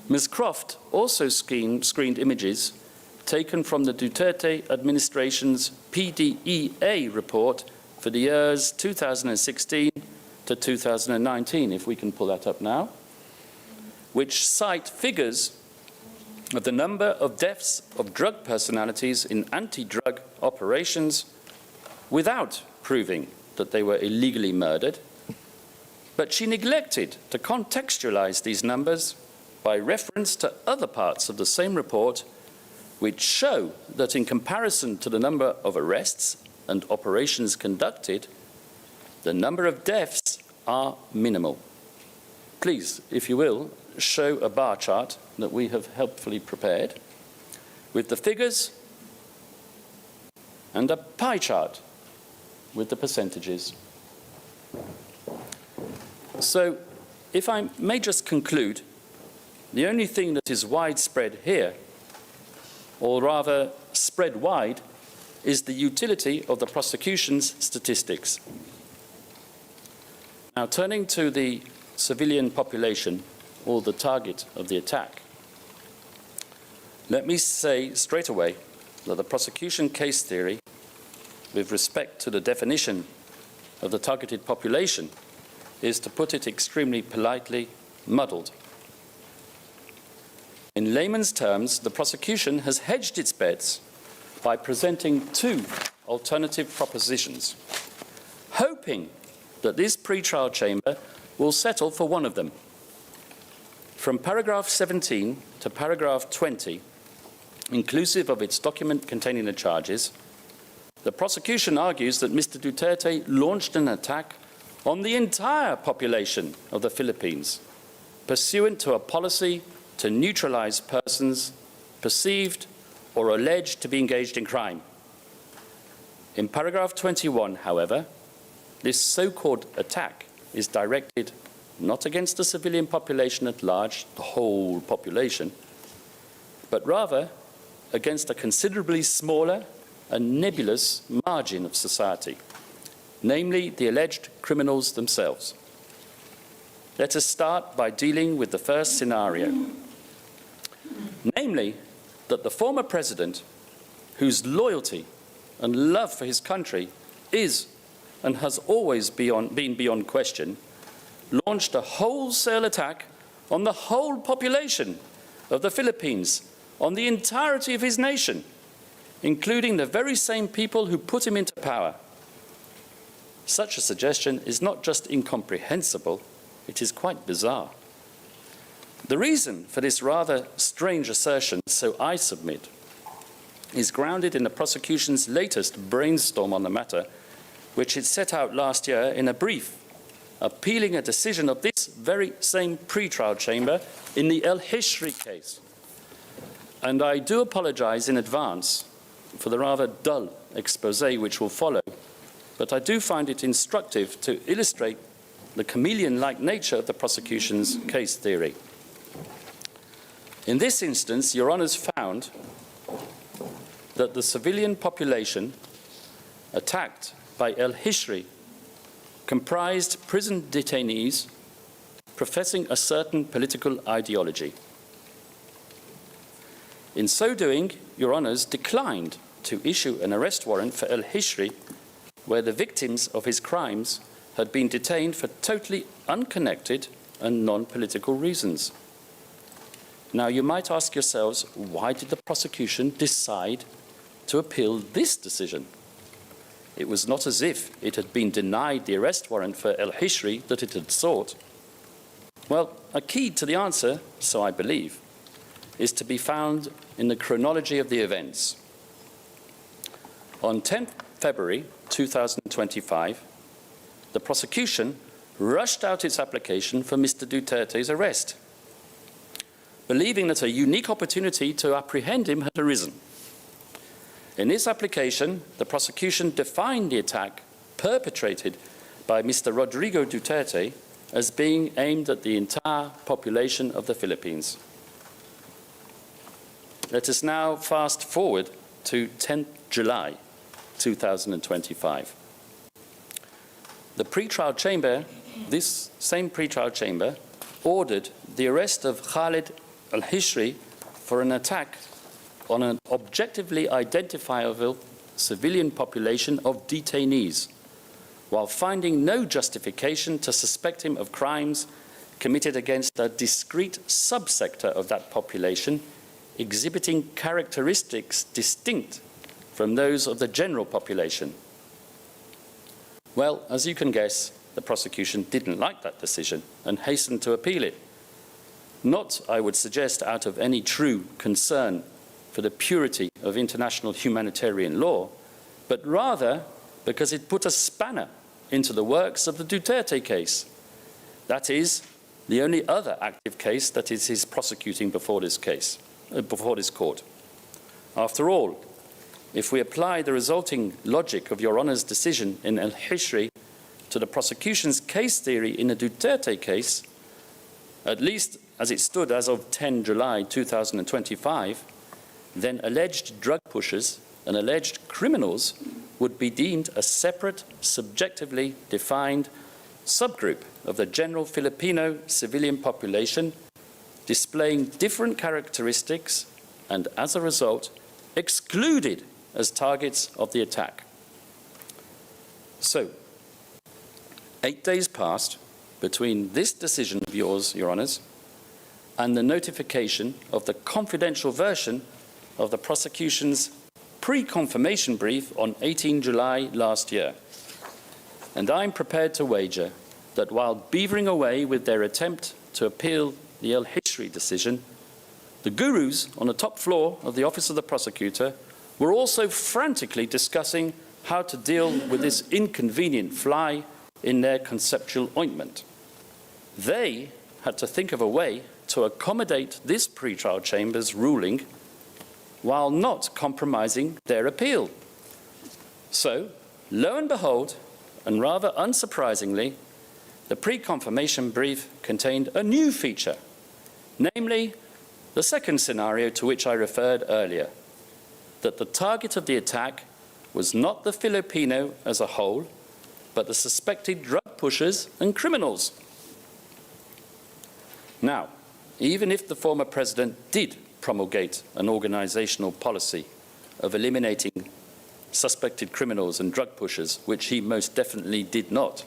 Ms. Croft also screened images taken from the Duterte administration's PDEA report for the years 2016 to 2019, if we can pull that up now, which cite figures of the number of deaths of drug personalities in anti-drug operations without proving that they were illegally murdered, but she neglected to contextualize these numbers by reference to other parts of the same report which show that in comparison to the number of arrests and operations conducted, the number of deaths are minimal. Please, if you will, show a bar chart that we have helpfully prepared with the figures and a pie chart with the percentages. So, if I may just conclude, the only thing that is widespread here, or rather spread wide, is the utility of the prosecution's statistics. Now, turning to the civilian population, or the target of the attack, let me say straight away that the prosecution case theory with respect to the definition of the targeted population is, to put it extremely politely, muddled. In layman's terms, the prosecution has hedged its bets by presenting two alternative propositions, hoping that this pre-trial chamber will settle for one of them. From paragraph 17 to paragraph 20, inclusive of its document containing the charges, the prosecution argues that Mr. Duterte launched an attack on the entire population of the Philippines, pursuant to a policy to neutralize persons perceived or alleged to be engaged in crime. In paragraph 21, however, this so-called attack is directed not against the civilian population at large, the whole population, but rather against a considerably smaller and nebulous margin of society, namely the alleged criminals themselves. Let us start by dealing with the first scenario, namely that the former president, whose loyalty and love for his country is and has always been beyond question, launched a wholesale attack on the whole population of the Philippines, on the entirety of his nation, including the very same people who put him into power. Such a suggestion is not just incomprehensible, it is quite bizarre. The reason for this rather strange assertion, so I submit, is grounded in the prosecution's latest brainstorm on the matter, which it set out last year in a brief appealing a decision of this very same pre-trial chamber in the El Hishri case. And I do apologize in advance for the rather dull exposé which will follow, but I do find it instructive to illustrate the chameleon-like nature of the prosecution's case theory. In this instance, Your Honours found that the civilian population attacked by El Hishri comprised prison detainees professing a certain political ideology. In so doing, Your Honours declined to issue an arrest warrant for El Hishri, where the victims of his crimes had been detained for totally unconnected and non-political reasons. Now, you might ask yourselves, why did the prosecution decide to appeal this decision? It was not as if it had been denied the arrest warrant for El Hishri that it had sought. Well, a key to the answer, so I believe, is to be found in the chronology of the events. On 10 February 2025, the prosecution rushed out its application for Mr. Duterte's arrest, believing that a unique opportunity to apprehend him had arisen. In this application, the prosecution defined the attack perpetrated by Mr. Rodrigo Duterte as being aimed at the entire population of the Philippines. Let us now fast forward to 10th July 2025. The pre-trial chamber, this same pre-trial chamber, ordered the arrest of Khalid El Hishri for an attack on an objectively identifiable civilian population of detainees, while finding no justification to suspect him of crimes committed against a discrete subsector of that population, exhibiting characteristics distinct from those of the general population. Well, as you can guess, the prosecution didn't like that decision and hastened to appeal it. Not, I would suggest, out of any true concern for the purity of international humanitarian law, but rather because it put a spanner into the works of the Duterte case. That is, the only other active case that it is prosecuting before this court. After all, if we apply the resulting logic of Your Honour's decision in El Hishri to the prosecution's case theory in the Duterte case, at least as it stood as of 10 July 2025, then alleged drug pushers and alleged criminals would be deemed a separate, subjectively defined subgroup of the general Filipino civilian population, displaying different characteristics and, as a result, excluded as targets of the attack. So, 8 days passed between this decision of yours, Your Honours, and the notification of the confidential version of the prosecution's pre-confirmation brief on 18 July last year. And I'm prepared to wager that while beavering away with their attempt to appeal the El Hishri decision, the gurus on the top floor of the Office of the Prosecutor were also frantically discussing how to deal with this inconvenient fly in their conceptual ointment. They had to think of a way to accommodate this pretrial chamber's ruling while not compromising their appeal. So, lo and behold, and rather unsurprisingly, the pre-confirmation brief contained a new feature, namely the second scenario to which I referred earlier, that the target of the attack was not the Filipino as a whole, but the suspected drug pushers and criminals. Now, even if the former president did promulgate an organizational policy of eliminating suspected criminals and drug pushers, which he most definitely did not,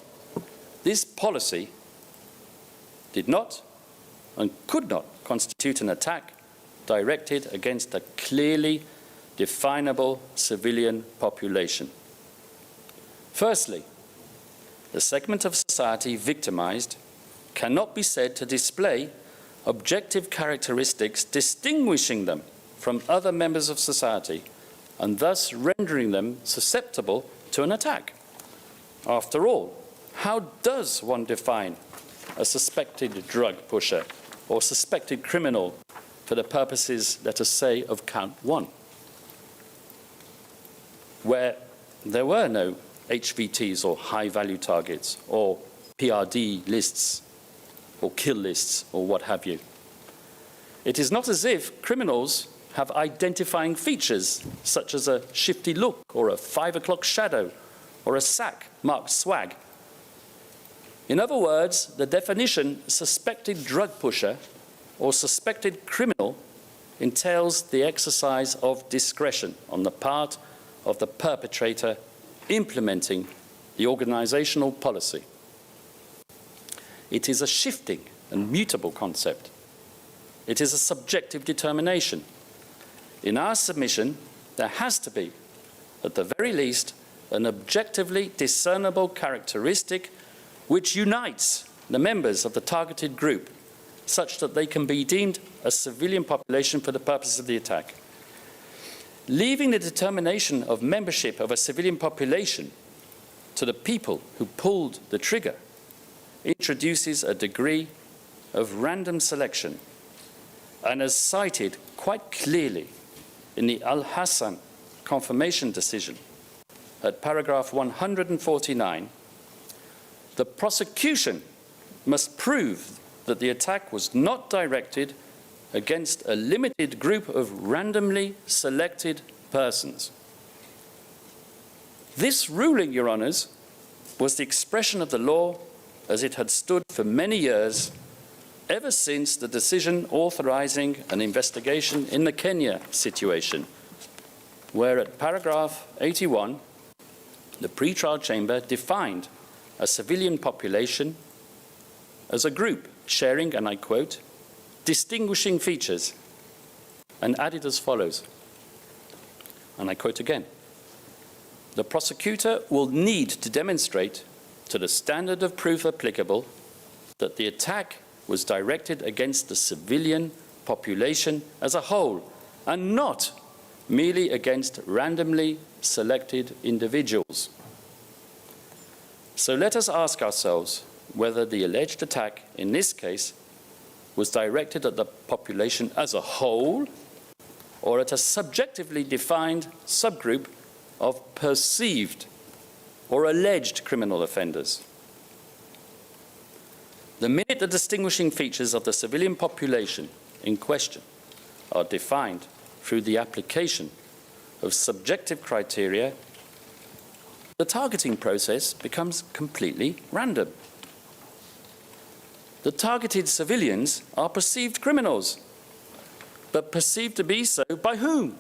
this policy did not and could not constitute an attack directed against a clearly definable civilian population. Firstly, the segment of society victimized cannot be said to display objective characteristics distinguishing them from other members of society and thus rendering them susceptible to an attack. After all, how does one define a suspected drug pusher or suspected criminal for the purposes, let us say, of count 1, where there were no HVTs or high-value targets or PRD lists or kill lists or what have you? It is not as if criminals have identifying features such as a shifty look or a 5 o'clock shadow or a sack marked swag. In other words, the definition suspected drug pusher or suspected criminal entails the exercise of discretion on the part of the perpetrator implementing the organizational policy. It is a shifting and mutable concept. It is a subjective determination. In our submission, there has to be, at the very least, an objectively discernible characteristic which unites the members of the targeted group such that they can be deemed a civilian population for the purposes of the attack. Leaving the determination of membership of a civilian population to the people who pulled the trigger introduces a degree of random selection, and as cited quite clearly in the Al-Hassan confirmation decision at paragraph 149, the prosecution must prove that the attack was not directed against a limited group of randomly selected persons. This ruling, Your Honours, was the expression of the law as it had stood for many years, ever since the decision authorizing an investigation in the Kenya situation, where at paragraph 81, the pre-trial chamber defined a civilian population as a group sharing, and I quote, distinguishing features, and added as follows, and I quote again, the prosecutor will need to demonstrate to the standard of proof applicable that the attack was directed against the civilian population as a whole and not merely against randomly selected individuals. So let us ask ourselves whether the alleged attack in this case was directed at the population as a whole or at a subjectively defined subgroup of perceived or alleged criminal offenders. The minute the distinguishing features of the civilian population in question are defined through the application of subjective criteria, the targeting process becomes completely random. The targeted civilians are perceived criminals, but perceived to be so by whom?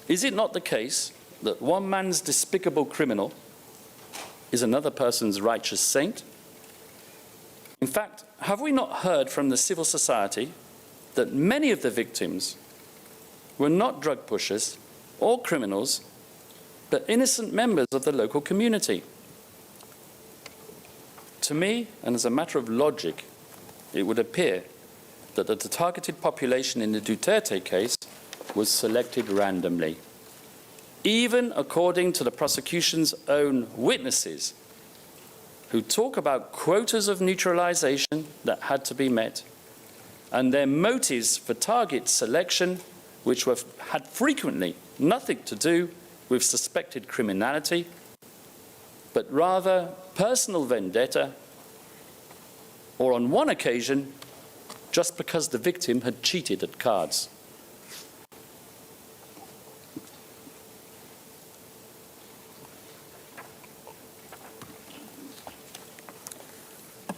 Is it not the case that one man's despicable criminal is another person's righteous saint? In fact, have we not heard from the civil society that many of the victims were not drug pushers, or criminals, but innocent members of the local community. To me, and as a matter of logic, it would appear that the targeted population in the Duterte case was selected randomly, even according to the prosecution's own witnesses, who talk about quotas of neutralization that had to be met, and their motives for target selection, which had frequently nothing to do with suspected criminality, but rather personal vendetta, or on one occasion, just because the victim had cheated at cards.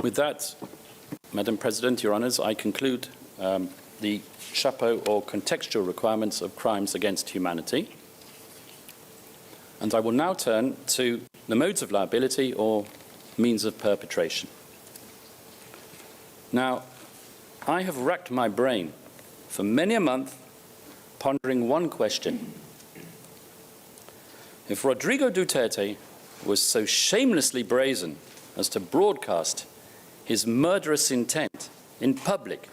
With that, Madam President, Your Honours, I conclude the chapeau or contextual requirements of crimes against humanity. And I will now turn to the modes of liability or means of perpetration. Now, I have racked my brain for many a month pondering one question. If Rodrigo Duterte was so shamelessly brazen as to broadcast his murderous intent in public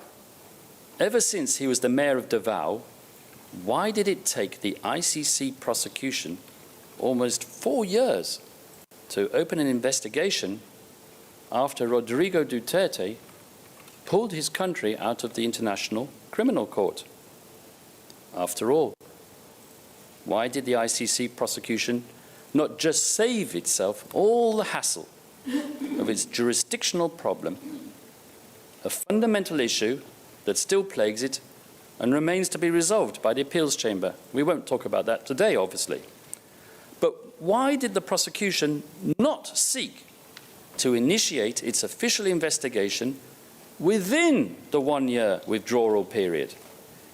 ever since he was the mayor of Davao, why did it take the ICC prosecution almost 4 years to open an investigation after Rodrigo Duterte pulled his country out of the International Criminal Court? After all, why did the ICC prosecution not just save itself all the hassle of its jurisdictional problem, a fundamental issue that still plagues it and remains to be resolved by the appeals chamber? We won't talk about that today, obviously. But why did the prosecution not seek to initiate its official investigation within the 1-year withdrawal period,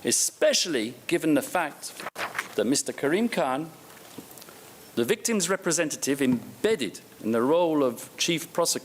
especially given the fact that Mr. Karim Khan, the victim's representative embedded in the role of chief prosecutor,